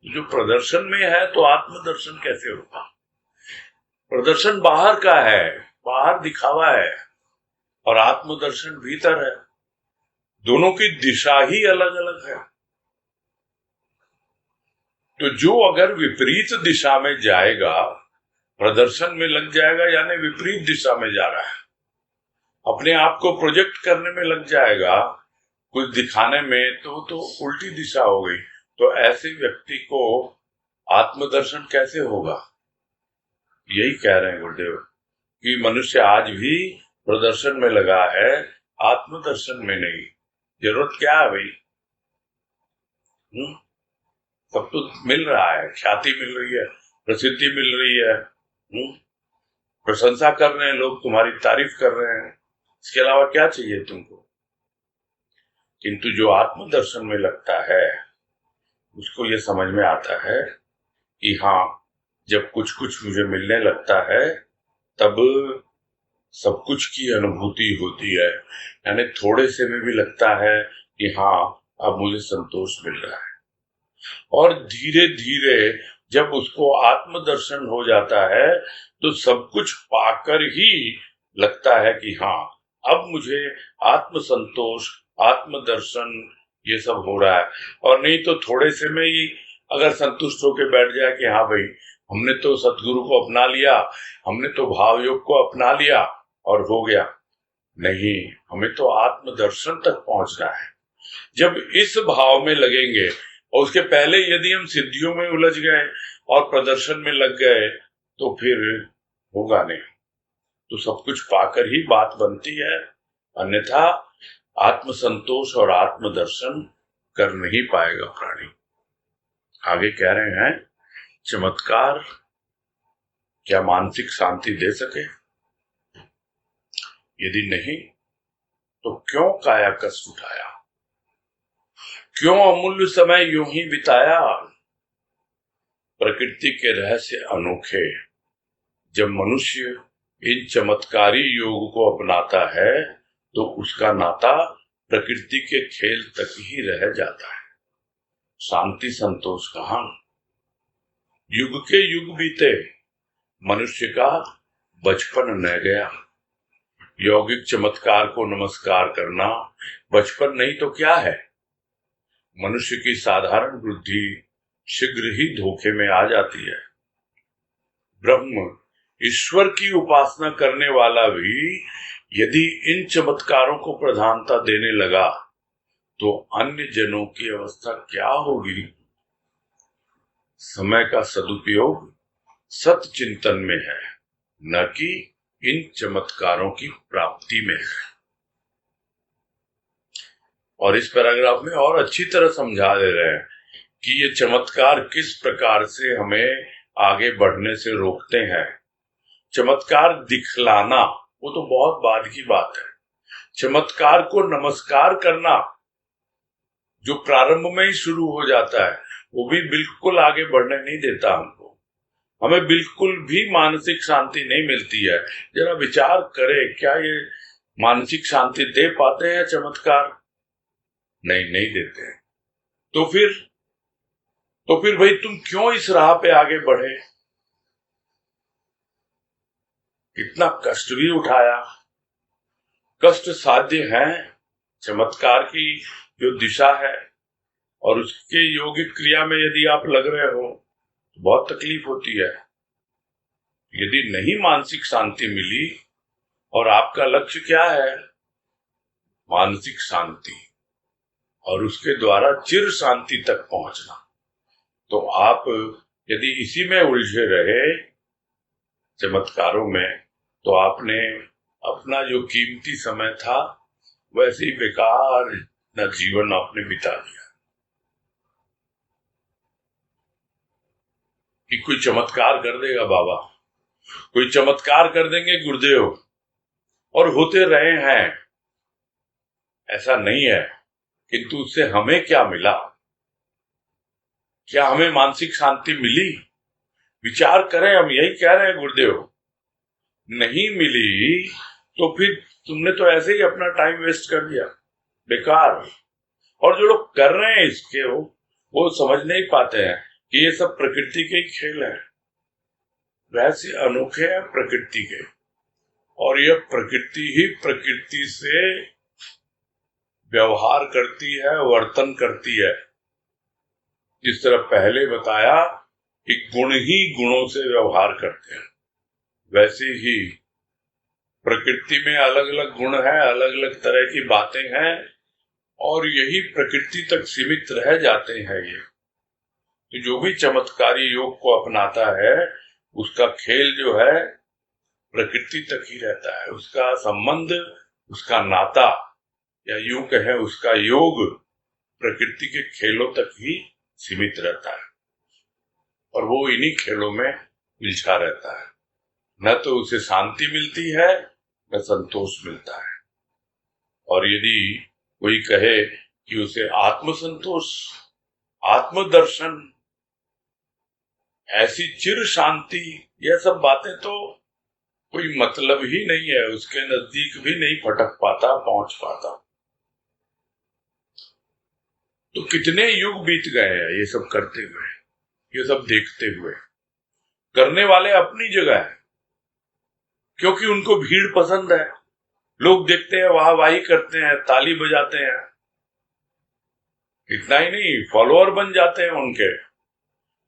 जो प्रदर्शन में है तो आत्मदर्शन कैसे होगा? प्रदर्शन बाहर का है, बाहर दिखावा है, और आत्मदर्शन भीतर है। दोनों की दिशा ही अलग अलग है। तो जो अगर विपरीत दिशा में जाएगा प्रदर्शन में लग जाएगा यानी विपरीत दिशा में जा रहा है, अपने आप को प्रोजेक्ट करने में लग जाएगा, कुछ दिखाने में, तो उल्टी दिशा हो गई। तो ऐसे व्यक्ति को आत्मदर्शन कैसे होगा? यही कह रहे हैं गुरुदेव कि मनुष्य आज भी प्रदर्शन में लगा है, आत्मदर्शन में नहीं। जरूरत क्या है भाई? सब तो मिल रहा है, ख्याति मिल रही है, प्रसिद्धि मिल रही है, प्रशंसा कर रहे हैं लोग, तुम्हारी तारीफ कर रहे हैं, इसके अलावा क्या चाहिए तुमको? किंतु जो आत्मदर्शन में लगता है उसको ये समझ में आता है कि हाँ, जब कुछ कुछ मुझे मिलने लगता है तब सब कुछ की अनुभूति होती है, यानी थोड़े से में भी लगता है कि हाँ, अब मुझे संतोष मिल रहा है। और धीरे धीरे जब उसको आत्मदर्शन हो जाता है तो सब कुछ पाकर ही लगता है कि हाँ, अब मुझे आत्म संतोष, आत्मदर्शन ये सब हो रहा है। और नहीं तो थोड़े से में ही अगर संतुष्ट होकर बैठ जाए कि हाँ भाई, हमने तो सतगुरु को अपना लिया, हमने तो भाव योग को अपना लिया और हो गया। नहीं, हमें तो आत्मदर्शन तक पहुंचना है। जब इस भाव में लगेंगे, और उसके पहले यदि हम सिद्धियों में उलझ गए और प्रदर्शन में लग गए तो फिर होगा नहीं। तो सब कुछ पाकर ही बात बनती है, अन्यथा आत्मसंतोष और आत्मदर्शन कर नहीं पाएगा प्राणी। आगे कह रहे हैं, चमत्कार क्या मानसिक शांति दे सके? यदि नहीं तो क्यों काया कष्ट उठाया, क्यों अमूल्य समय यूं ही बिताया? प्रकृति के रहस्य अनोखे, जब मनुष्य इन चमत्कारी योग को अपनाता है तो उसका नाता प्रकृति के खेल तक ही रह जाता है। शांति संतोष कहां? युग के युग बीते, मनुष्य का बचपन न गया। यौगिक चमत्कार को नमस्कार करना बचपन नहीं तो क्या है? मनुष्य की साधारण बुद्धि शीघ्र ही धोखे में आ जाती है। ब्रह्म ईश्वर की उपासना करने वाला भी यदि इन चमत्कारों को प्रधानता देने लगा तो अन्य जनों की अवस्था क्या होगी? समय का सदुपयोग सत चिंतन में है, न कि इन चमत्कारों की प्राप्ति में है। और इस पैराग्राफ में और अच्छी तरह समझा दे रहे हैं कि ये चमत्कार किस प्रकार से हमें आगे बढ़ने से रोकते हैं। चमत्कार दिखलाना वो तो बहुत बाद की बात है। चमत्कार को नमस्कार करना जो प्रारंभ में ही शुरू हो जाता है वो भी बिल्कुल आगे बढ़ने नहीं देता हमको। हमें बिल्कुल भी मानसिक शांति नहीं मिलती है। जरा विचार करें, क्या ये मानसिक शांति दे पाते हैं चमत्कार? नहीं देते हैं। तो फिर भाई तुम क्यों इस राह पे आगे बढ़े? इतना कष्ट भी उठाया, कष्ट साध्य है चमत्कार की जो दिशा है, और उसके योगिक क्रिया में यदि आप लग रहे हो तो बहुत तकलीफ होती है। यदि नहीं मानसिक शांति मिली, और आपका लक्ष्य क्या है? मानसिक शांति, और उसके द्वारा चिर शांति तक पहुंचना, तो आप यदि इसी में उलझे रहे चमत्कारों में, तो आपने अपना जो कीमती समय था वैसे ही बेकार न जीवन आपने बिता दिया। कि कोई चमत्कार कर देगा बाबा, कोई चमत्कार कर देंगे गुरुदेव, और होते रहे हैं, ऐसा नहीं है। किंतु उससे हमें क्या मिला? क्या हमें मानसिक शांति मिली? विचार करें, हम यही कह रहे हैं गुरुदेव। नहीं मिली तो फिर तुमने तो ऐसे ही अपना टाइम वेस्ट कर दिया, बेकार। और जो लोग कर रहे हैं इसके वो समझ नहीं पाते हैं कि ये सब प्रकृति के ही खेल है। वैसे अनोखे हैं प्रकृति के, और यह प्रकृति ही प्रकृति से व्यवहार करती है, वर्तन करती है। जिस तरह पहले बताया कि गुण ही गुणों से व्यवहार करते हैं, वैसे ही प्रकृति में अलग अलग गुण है, अलग अलग तरह की बातें हैं, और यही प्रकृति तक सीमित रह जाते हैं। ये तो जो भी चमत्कारी योग को अपनाता है उसका खेल जो है प्रकृति तक ही रहता है, उसका संबंध, उसका नाता, या यूं कहें उसका योग प्रकृति के खेलों तक ही सीमित रहता है, और वो इन्हीं खेलों में उलझा रहता है। न तो उसे शांति मिलती है न संतोष मिलता है। और यदि कोई कहे कि उसे आत्मसंतोष, आत्मदर्शन, ऐसी चिर शांति, यह सब बातें तो कोई मतलब ही नहीं है, उसके नजदीक भी नहीं फटक पाता, पहुंच पाता। तो कितने युग बीत गए हैं ये सब करते हुए, ये सब देखते हुए। करने वाले अपनी जगह है, क्योंकि उनको भीड़ पसंद है, लोग देखते हैं, वाहवाही करते हैं, ताली बजाते हैं। इतना ही नहीं, फॉलोअर बन जाते हैं उनके,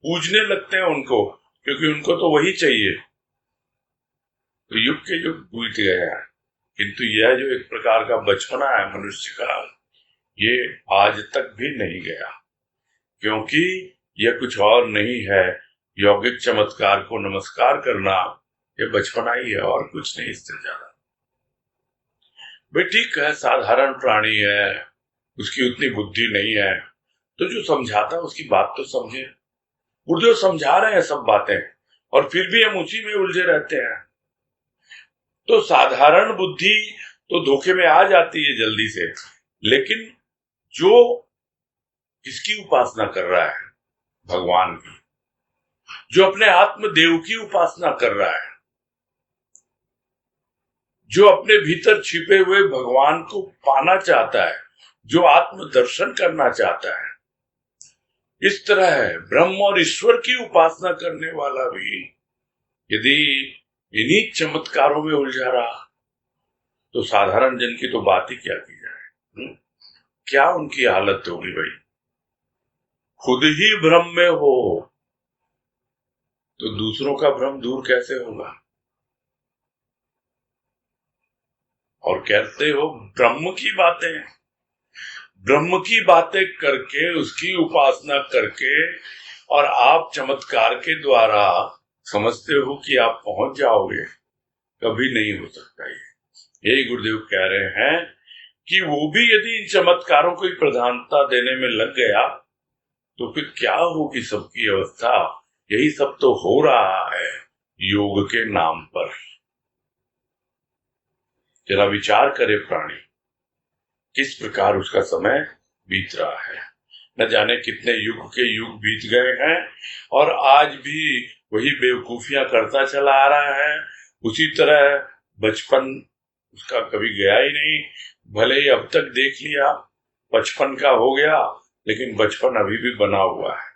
पूजने लगते हैं उनको, क्योंकि उनको तो वही चाहिए। तो युग के युग बीत गए हैं, किंतु यह जो एक प्रकार का बचपना है मनुष्य का, ये आज तक भी नहीं गया, क्योंकि यह कुछ और नहीं है। यौगिक चमत्कार को नमस्कार करना ये बचपना ही है, और कुछ नहीं इससे ज्यादा। भाई ठीक है, साधारण प्राणी है, उसकी उतनी बुद्धि नहीं है, तो जो समझाता है उसकी बात तो समझे। गुरुदेव समझा रहे हैं सब बातें, और फिर भी हम उसी में उलझे रहते हैं। तो साधारण बुद्धि तो धोखे में आ जाती है जल्दी से, लेकिन जो किसकी उपासना कर रहा है, भगवान की, जो अपने आत्मदेव की उपासना कर रहा है, जो अपने भीतर छिपे हुए भगवान को पाना चाहता है, जो आत्म दर्शन करना चाहता है, इस तरह है ब्रह्म और ईश्वर की उपासना करने वाला भी यदि इन्हीं चमत्कारों में उलझा रहा, तो साधारण जन की तो बात ही क्या की जाए। क्या उनकी हालत होगी भाई। खुद ही भ्रम में हो तो दूसरों का भ्रम दूर कैसे होगा। और कहते हो ब्रह्म की बातें, ब्रह्म की बातें करके, उसकी उपासना करके, और आप चमत्कार के द्वारा समझते हो कि आप पहुंच जाओगे, कभी नहीं हो सकता। यही गुरुदेव कह रहे हैं कि वो भी यदि इन चमत्कारों को प्रधानता देने में लग गया तो फिर क्या होगी सबकी अवस्था। यही सब तो हो रहा है योग के नाम पर। जरा विचार करे प्राणी, किस प्रकार उसका समय बीत रहा है। न जाने कितने युग के युग बीत गए हैं, और आज भी वही बेवकूफियां करता चला आ रहा है। उसी तरह बचपन उसका कभी गया ही नहीं, भले ही अब तक देख लिया 55 का हो गया, लेकिन बचपन अभी भी बना हुआ है।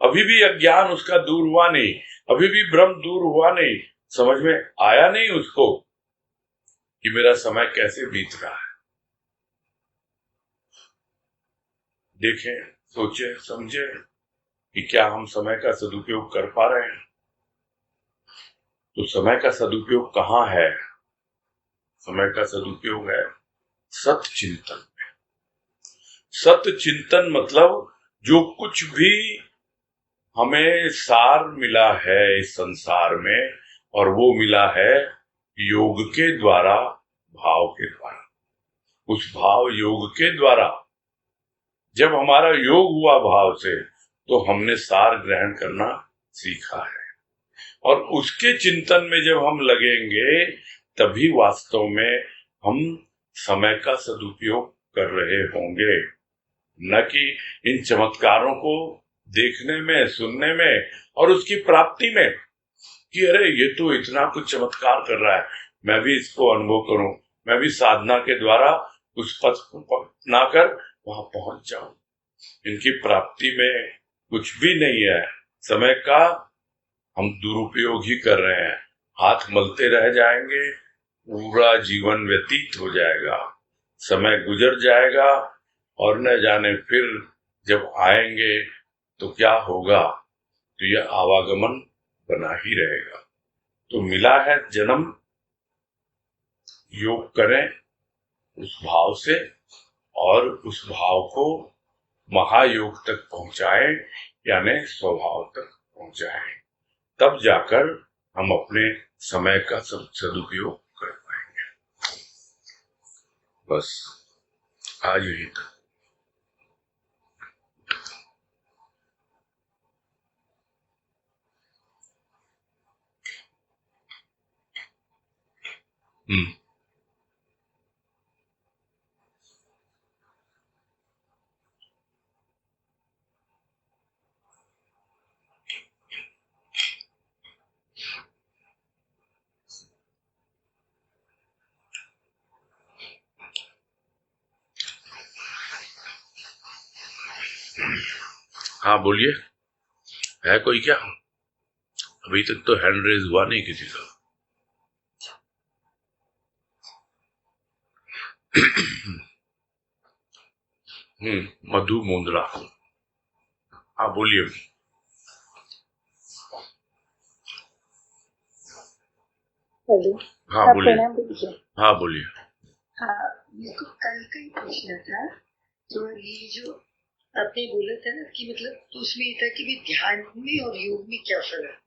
अभी भी अज्ञान उसका दूर हुआ नहीं, अभी भी भ्रम दूर हुआ नहीं, समझ में आया नहीं उसको कि मेरा समय कैसे बीत रहा है। देखें, सोचे, समझे कि क्या हम समय का सदुपयोग कर पा रहे हैं। तो समय का सदुपयोग कहाँ है। समय का सदुपयोग है सत चिंतन में। सत चिंतन मतलब जो कुछ भी हमें सार मिला है इस संसार में, और वो मिला है योग के द्वारा, भाव के द्वारा। उस भाव योग के द्वारा जब हमारा योग हुआ भाव से, तो हमने सार ग्रहण करना सीखा है, और उसके चिंतन में जब हम लगेंगे तभी वास्तव में हम समय का सदुपयोग कर रहे होंगे। न कि इन चमत्कारों को देखने में, सुनने में और उसकी प्राप्ति में कि अरे ये तो इतना कुछ चमत्कार कर रहा है, मैं भी इसको अनुभव करूं, मैं भी साधना के द्वारा उस पथ को अपनाकर वहां पहुंच जाऊं। इनकी प्राप्ति में कुछ भी नहीं है। समय का हम दुरुपयोग ही कर रहे हैं। हाथ मलते रह जाएंगे, पूरा जीवन व्यतीत हो जाएगा, समय गुजर जाएगा, और न जाने फिर जब आएंगे तो क्या होगा। तो यह आवागमन बना ही रहेगा। तो मिला है जन्म, योग करें उस भाव से और उस भाव को महायोग तक पहुंचाए, यानी स्वभाव तक पहुंचाए, तब जाकर हम अपने समय का सदुपयोग कर पाएंगे। बस आज यही तक। हाँ बोलिए, है कोई क्या? अभी तक तो हैंड रेज हुआ नहीं किसी का। मधु मुंद्रा, हाँ बोलिए। हेलो, हाँ बोलिए। प्रणाम भैया। हाँ बोलिए। हाँ, मेरे को कल का ही पूछना था। तो ये जो आपने बोला था ना कि मतलब तो उसमें ये था कि भी ध्यान में और योग में क्या फर्क,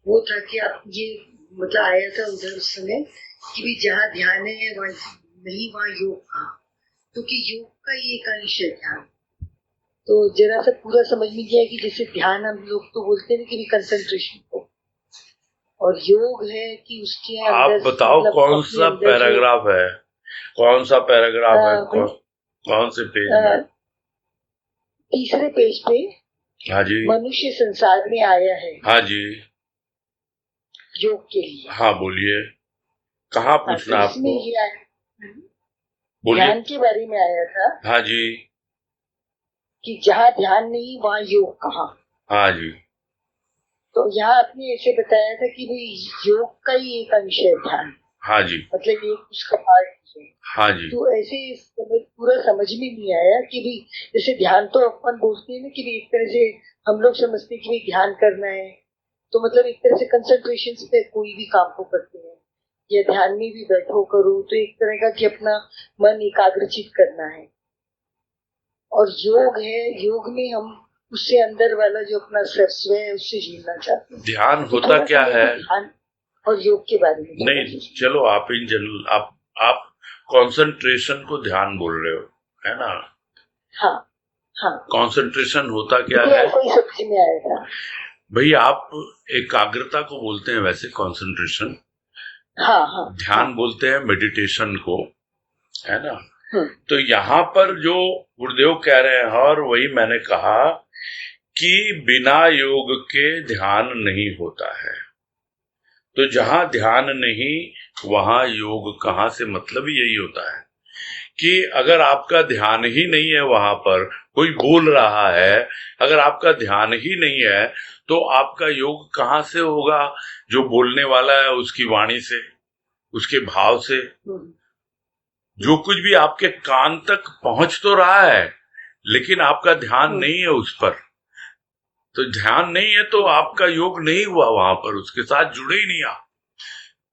वो था कि आप ये मतलब आया था उधर उस समय कि भी जहाँ ध्यान है वहाँ नहीं, वहाँ योग कहाँ, क्योंकि योग का ये एक अंश है ध्यान। तो जरा सा पूरा समझ में गया कि जैसे ध्यान हम लोग तो बोलते हैं कि भी कंसंट्रेशन को, और योग है कि उसके अंदर आप बताओ मतलब कौन अपने सा अंदर पैराग्राफ है, कौन सा पैराग्राफ है, कौन से पेज में? तीसरे पेज पे। हाँ जी। मनुष्य संसार में आया है। हाँ जी। योग के लिए। हाँ बोलिए, कहाँ पूछना तो आपको? बोलिए। ध्यान के बारे में आया था। हाँ जी। कि जहाँ ध्यान नहीं वहाँ योग कहाँ। हाँ जी। तो यहाँ आपने ऐसे बताया था कि भाई योग का ही एक अंश है ध्यान। हाँ जी। मतलब एक उसका पार्ट है। हाँ जी। तो ऐसे पूरा समझ में नहीं आया कि भाई जैसे ध्यान तो अपन बोलते हैं ना कि एक तरह से हम लोग समझते हैं कि भाई ध्यान करना है, तो मतलब एक तरह से कंसंट्रेशन पे कोई भी काम को करते हैं, या ध्यान में भी बैठो करो तो एक तरह का कि अपना मन एकाग्रचित करना है। और योग है, योग में हम उससे अंदर वाला जो अपना स्व है उससे जुड़ना चाहते हैं। ध्यान होता क्या है? ध्यान और योग के बारे में नहीं, चलो आप इन जनरल आप कंसंट्रेशन को ध्यान बोल रहे हो, है ना? हाँ हाँ। कंसंट्रेशन होता क्या है? कोई समझ में आया था भाई, आप एकाग्रता को बोलते हैं वैसे कंसंट्रेशन। हाँ हाँ। ध्यान बोलते हैं मेडिटेशन को, है ना? तो यहाँ पर जो गुरुदेव कह रहे हैं और वही मैंने कहा कि बिना योग के ध्यान नहीं होता है। तो जहां ध्यान नहीं वहां योग कहाँ से, मतलब यही होता है कि अगर आपका ध्यान ही नहीं है, वहां पर कोई बोल रहा है, अगर आपका ध्यान ही नहीं है तो आपका योग कहाँ से होगा? जो बोलने वाला है उसकी वाणी से, उसके भाव से, जो कुछ भी आपके कान तक पहुंच तो रहा है लेकिन आपका ध्यान नहीं है उस पर। तो ध्यान नहीं है तो आपका योग नहीं हुआ, वहां पर उसके साथ जुड़े ही नहीं आप।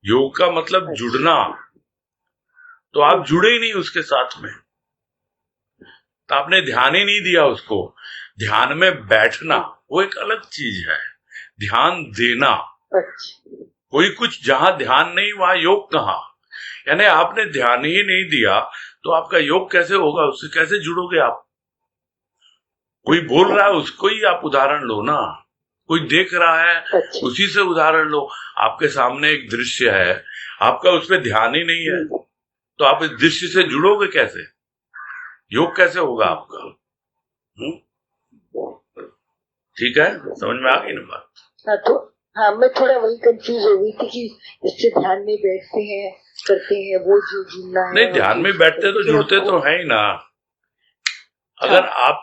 योग का मतलब जुड़ना, तो आप जुड़े ही नहीं उसके साथ में, तो आपने ध्यान ही नहीं दिया उसको। ध्यान में बैठना वो एक अलग चीज है, ध्यान देना कोई कुछ। जहां ध्यान नहीं वहां योग कहाँ? यानी आपने ध्यान ही नहीं दिया तो आपका योग कैसे होगा? उससे कैसे जुड़ोगे आप? कोई बोल रहा है उसको ही आप उदाहरण लो ना, कोई देख रहा है उसी से उदाहरण लो। आपके सामने एक दृश्य है, आपका उस पर ध्यान ही नहीं है तो आप इस दृश्य से जुड़ोगे कैसे? योग कैसे होगा आपका? ठीक है, समझ में आ गई ना बात? हाँ, तो हाँ, मैं थोड़ा वही कंफ्यूज हो गई थी कि इससे ध्यान में बैठते हैं करते हैं वो जो जुड़ना है। नहीं, ध्यान में बैठते तो जुड़ते तो है ही ना। अगर आप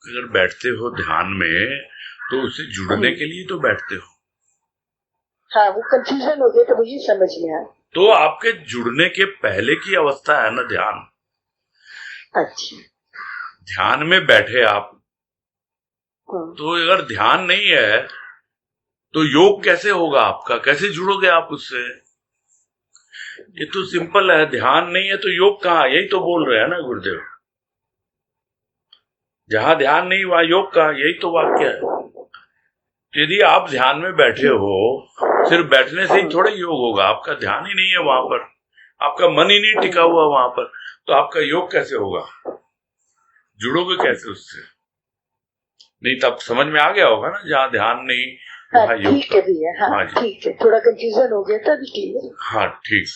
अगर बैठते हो ध्यान में तो उससे जुड़ने के लिए तो बैठते हो। हाँ, वो कंफ्यूजन हो गया तो मुझे समझ में आया। तो आपके जुड़ने के पहले की अवस्था है ना ध्यान। अच्छा। ध्यान में बैठे आप, तो अगर ध्यान नहीं है तो योग कैसे होगा आपका, कैसे जुड़ोगे आप उससे? ये तो सिंपल है, ध्यान नहीं है तो योग कहाँ? यही तो बोल रहे हैं ना गुरुदेव, जहां ध्यान नहीं वहां योग कहाँ, यही तो वाक्य है। यदि आप ध्यान में बैठे हो, सिर्फ बैठने से ही थोड़ा योग होगा, आपका ध्यान ही नहीं है वहां पर, आपका मन ही नहीं टिका हुआ वहां पर, तो आपका योग कैसे होगा? जुड़ोगे कैसे उससे? नहीं तब समझ में आ गया होगा ना, जहाँ ध्यान नहीं वहां योग। ठीक है भैया, हाँ ठीक है, थोड़ा कंफ्यूजन हो गया था, अभी क्लियर। हाँ ठीक,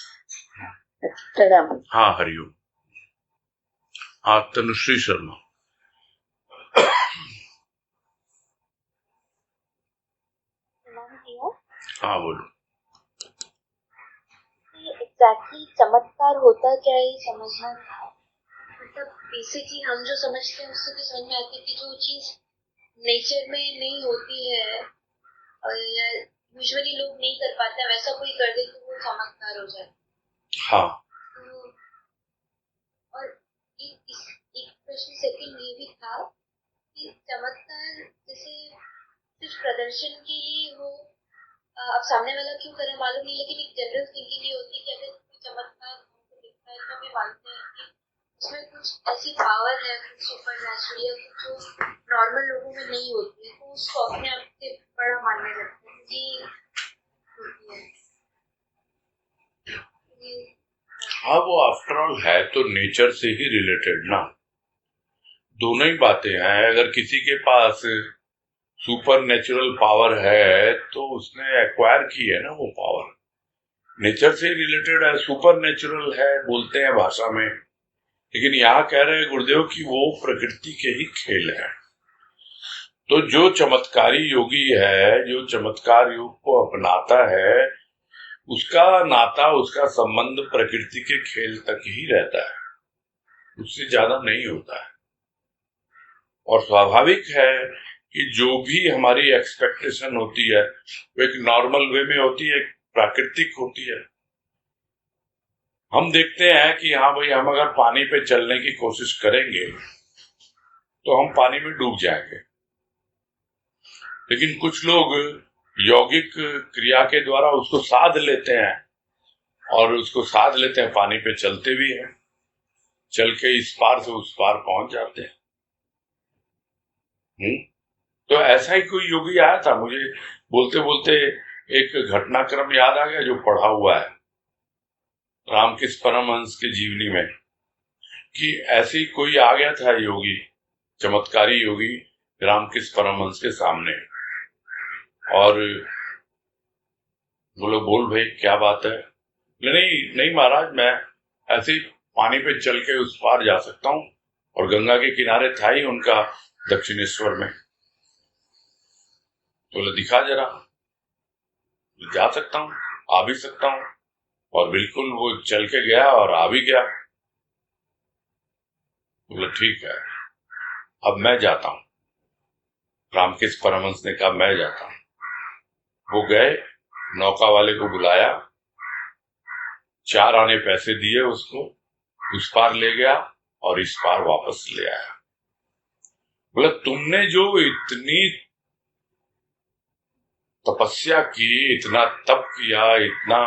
प्रणाम। हाँ हरिओम। हाँ तनुश्री शर्मा। हाँ बोलो। एग्जैक्टली चमत्कार होता क्या है ये समझना था। मतलब बेसिकली हम जो समझते हैं उससे भी समझ में आता है कि जो चीज नेचर में नहीं होती है या यूजुअली लोग नहीं कर पाते हैं, वैसा कोई कर दे तो वो चमत्कार हो जाए। हाँ तो और एक प्रश्न सेकंड ये भी था कि चमत्कार जैसे सिर्फ प्रदर्शन के लिए हो, अब सामने वाला क्यों करे मालूम नहीं, लेकिन एक जनरल थिंकिंग ये होती है कि अगर कोई चमत्कार हमको दिखता है तो हमें मानते हैं कि उसमें कुछ ऐसी पावर है, कुछ सुपर नेचुरल या कुछ जो नॉर्मल लोगों में नहीं होती है, तो उसको अपने आप से बड़ा मानने लगते हैं जी होती है। हाँ वो आफ्टर ऑल है तो नेचर से ही रिलेटेड ना, दोनों ही बातें हैं। अगर किसी के पास सुपर नेचुरल पावर है तो उसने एक्वायर की है ना वो पावर, नेचर से रिलेटेड है, सुपर नेचुरल है बोलते हैं भाषा में, लेकिन यहाँ कह रहे हैं गुरुदेव कि वो प्रकृति के ही खेल है। तो जो चमत्कारी योगी है, जो चमत्कार योग को अपनाता है, उसका नाता, उसका संबंध प्रकृति के खेल तक ही रहता है, उससे ज्यादा नहीं होता है। और स्वाभाविक है कि जो भी हमारी एक्सपेक्टेशन होती है वो एक नॉर्मल वे में होती है, प्राकृतिक होती है। हम देखते हैं कि हाँ भाई, हम अगर पानी पे चलने की कोशिश करेंगे तो हम पानी में डूब जाएंगे, लेकिन कुछ लोग यौगिक क्रिया के द्वारा उसको साध लेते हैं, और उसको साध लेते हैं, पानी पे चलते भी हैं, चल के इस पार से उस पार पहुंच जाते हैं। तो ऐसा ही कोई योगी आया था, मुझे बोलते बोलते एक घटनाक्रम याद आ गया जो पढ़ा हुआ है रामकृष्ण परमहंस के जीवनी में, कि ऐसे ही कोई आ गया था योगी, चमत्कारी योगी रामकृष्ण परमहंस के सामने, और बोलो बोल भाई क्या बात है? नहीं नहीं महाराज, मैं ऐसे ही पानी पे चल के उस पार जा सकता हूँ, और गंगा के किनारे था ही उनका दक्षिणेश्वर में। बोले दिखा जरा। जा सकता हूँ, आ भी सकता हूँ, और बिल्कुल वो चल के गया और आ भी गया। बोले ठीक है, अब मैं जाता हूँ। रामकृष्ण परमहंस ने कहा मैं जाता हूँ। वो गए, नौका वाले को बुलाया, 4 आने पैसे दिए उसको, उस पार ले गया और इस पार वापस ले आया। बोले तुमने जो इतनी तपस्या की, इतना तप किया, इतना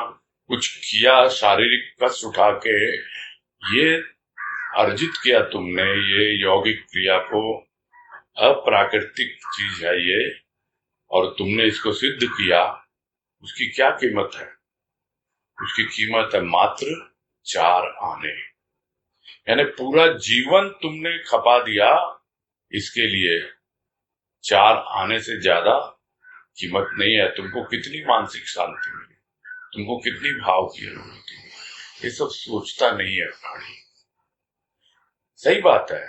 कुछ किया, शारीरिक कष्ट उठा के ये अर्जित किया तुमने, ये यौगिक क्रिया को, अप्राकृतिक चीज है ये, और तुमने इसको सिद्ध किया, उसकी क्या कीमत है? उसकी कीमत है मात्र 4 आने। यानी पूरा जीवन तुमने खपा दिया इसके लिए, 4 आने से ज्यादा कीमत नहीं है। तुमको कितनी मानसिक शांति मिली, तुमको कितनी भाव की अनुभूति, ये सब सोचता नहीं है प्राणी। सही बात है,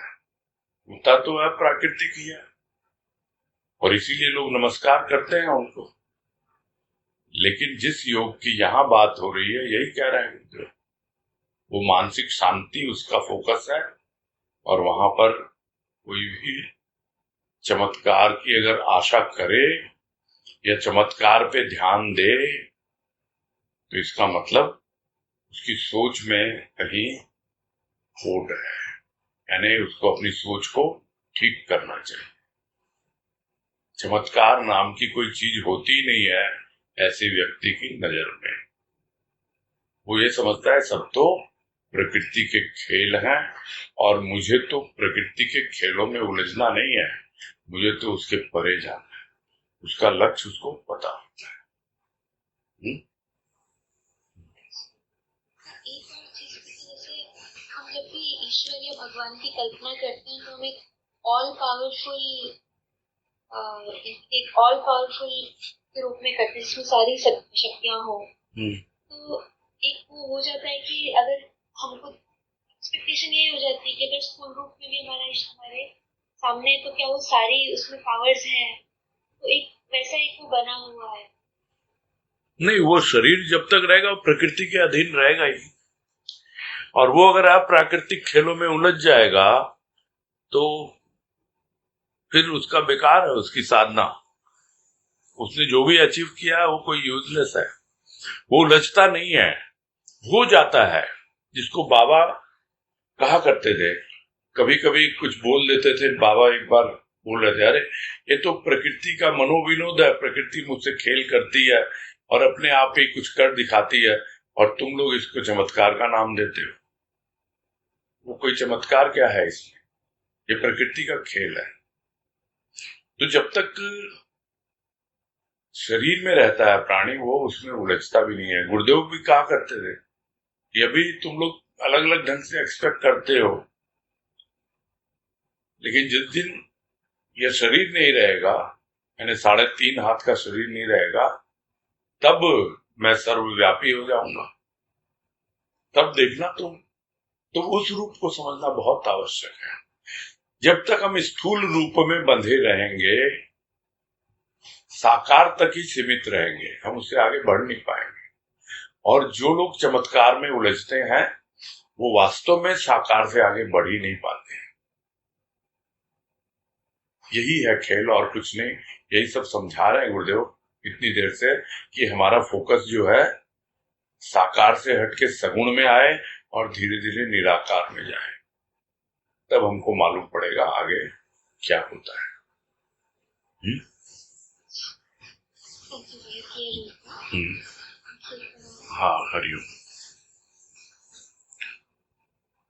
होता तो है प्राकृतिक ही है, और इसीलिए लोग नमस्कार करते हैं उनको। लेकिन जिस योग की यहाँ बात हो रही है, यही कह रहे हैं जो वो मानसिक शांति उसका फोकस है, और वहां पर कोई भी चमत्कार की अगर आशा करे या चमत्कार पे ध्यान दे, तो इसका मतलब उसकी सोच में कहीं खोट है, यानी उसको अपनी सोच को ठीक करना चाहिए। चमत्कार नाम की कोई चीज होती ही नहीं है ऐसे व्यक्ति की नजर में। वो ये समझता है सब तो प्रकृति के खेल हैं और मुझे तो प्रकृति के खेलों में उलझना नहीं है, मुझे तो उसके परे जाना है। उसका लक्ष्य उसको पता होता है। एक और चीज भी कि जैसे हम जब भी ईश्वर या भगवान की कल्पना करते हैं तो हम एक ऑल पावरफुल के रूप में करते हैं जिसमें सारी शक्तियां हो। तो एक वो हो जाता है कि अगर हमको एक्सपेक्टेशन ये हो जाती है कि अगर स्थूल रूप में भी हमारे सामने है तो क्या वो सारी उसमें पावर्स हैं, तो एक वैसा एक वो बना हुआ है। नहीं, वो शरीर जब तक रहेगा वो प्रकृति के अधीन रहेगा ही, और वो अगर आप प्राकृतिक खेलों में उलझ जाएगा तो फिर उसका बेकार है उसकी साधना। उसने जो भी अचीव किया है वो कोई यूजलेस है, वो उलझता नहीं है, हो जाता है। जिसको बाबा कहा करते थे, कभी कभी कुछ बोल देते थे बाबा, एक बार बोल रहे थे, अरे ये तो प्रकृति का मनोविनोद है, प्रकृति मुझसे खेल करती है और अपने आप ही कुछ कर दिखाती है और तुम लोग इसको चमत्कार का नाम देते हो। वो कोई चमत्कार क्या है इसमें, ये प्रकृति का खेल है। तो जब तक शरीर में रहता है प्राणी वो उसमें उलझता भी नहीं है। गुरुदेव भी कहा करते थे, ये भी तुम लोग अलग अलग ढंग से एक्सपेक्ट करते हो, लेकिन जिस दिन यह शरीर नहीं रहेगा, यानी 3.5 हाथ का शरीर नहीं रहेगा, तब मैं सर्वव्यापी हो जाऊंगा, तब देखना तुम। तो उस रूप को समझना बहुत आवश्यक है। जब तक हम स्थूल रूप में बंधे रहेंगे, साकार तक ही सीमित रहेंगे, हम उससे आगे बढ़ नहीं पाएंगे। और जो लोग चमत्कार में उलझते हैं वो वास्तव में साकार से आगे बढ़ ही नहीं पाते हैं। यही है खेल और कुछ नहीं। यही सब समझा रहे हैं गुरुदेव इतनी देर से कि हमारा फोकस जो है साकार से हटके सगुण में आए और धीरे धीरे निराकार में जाए, तब हमको मालूम पड़ेगा आगे क्या होता है। हाँ, हरिओम।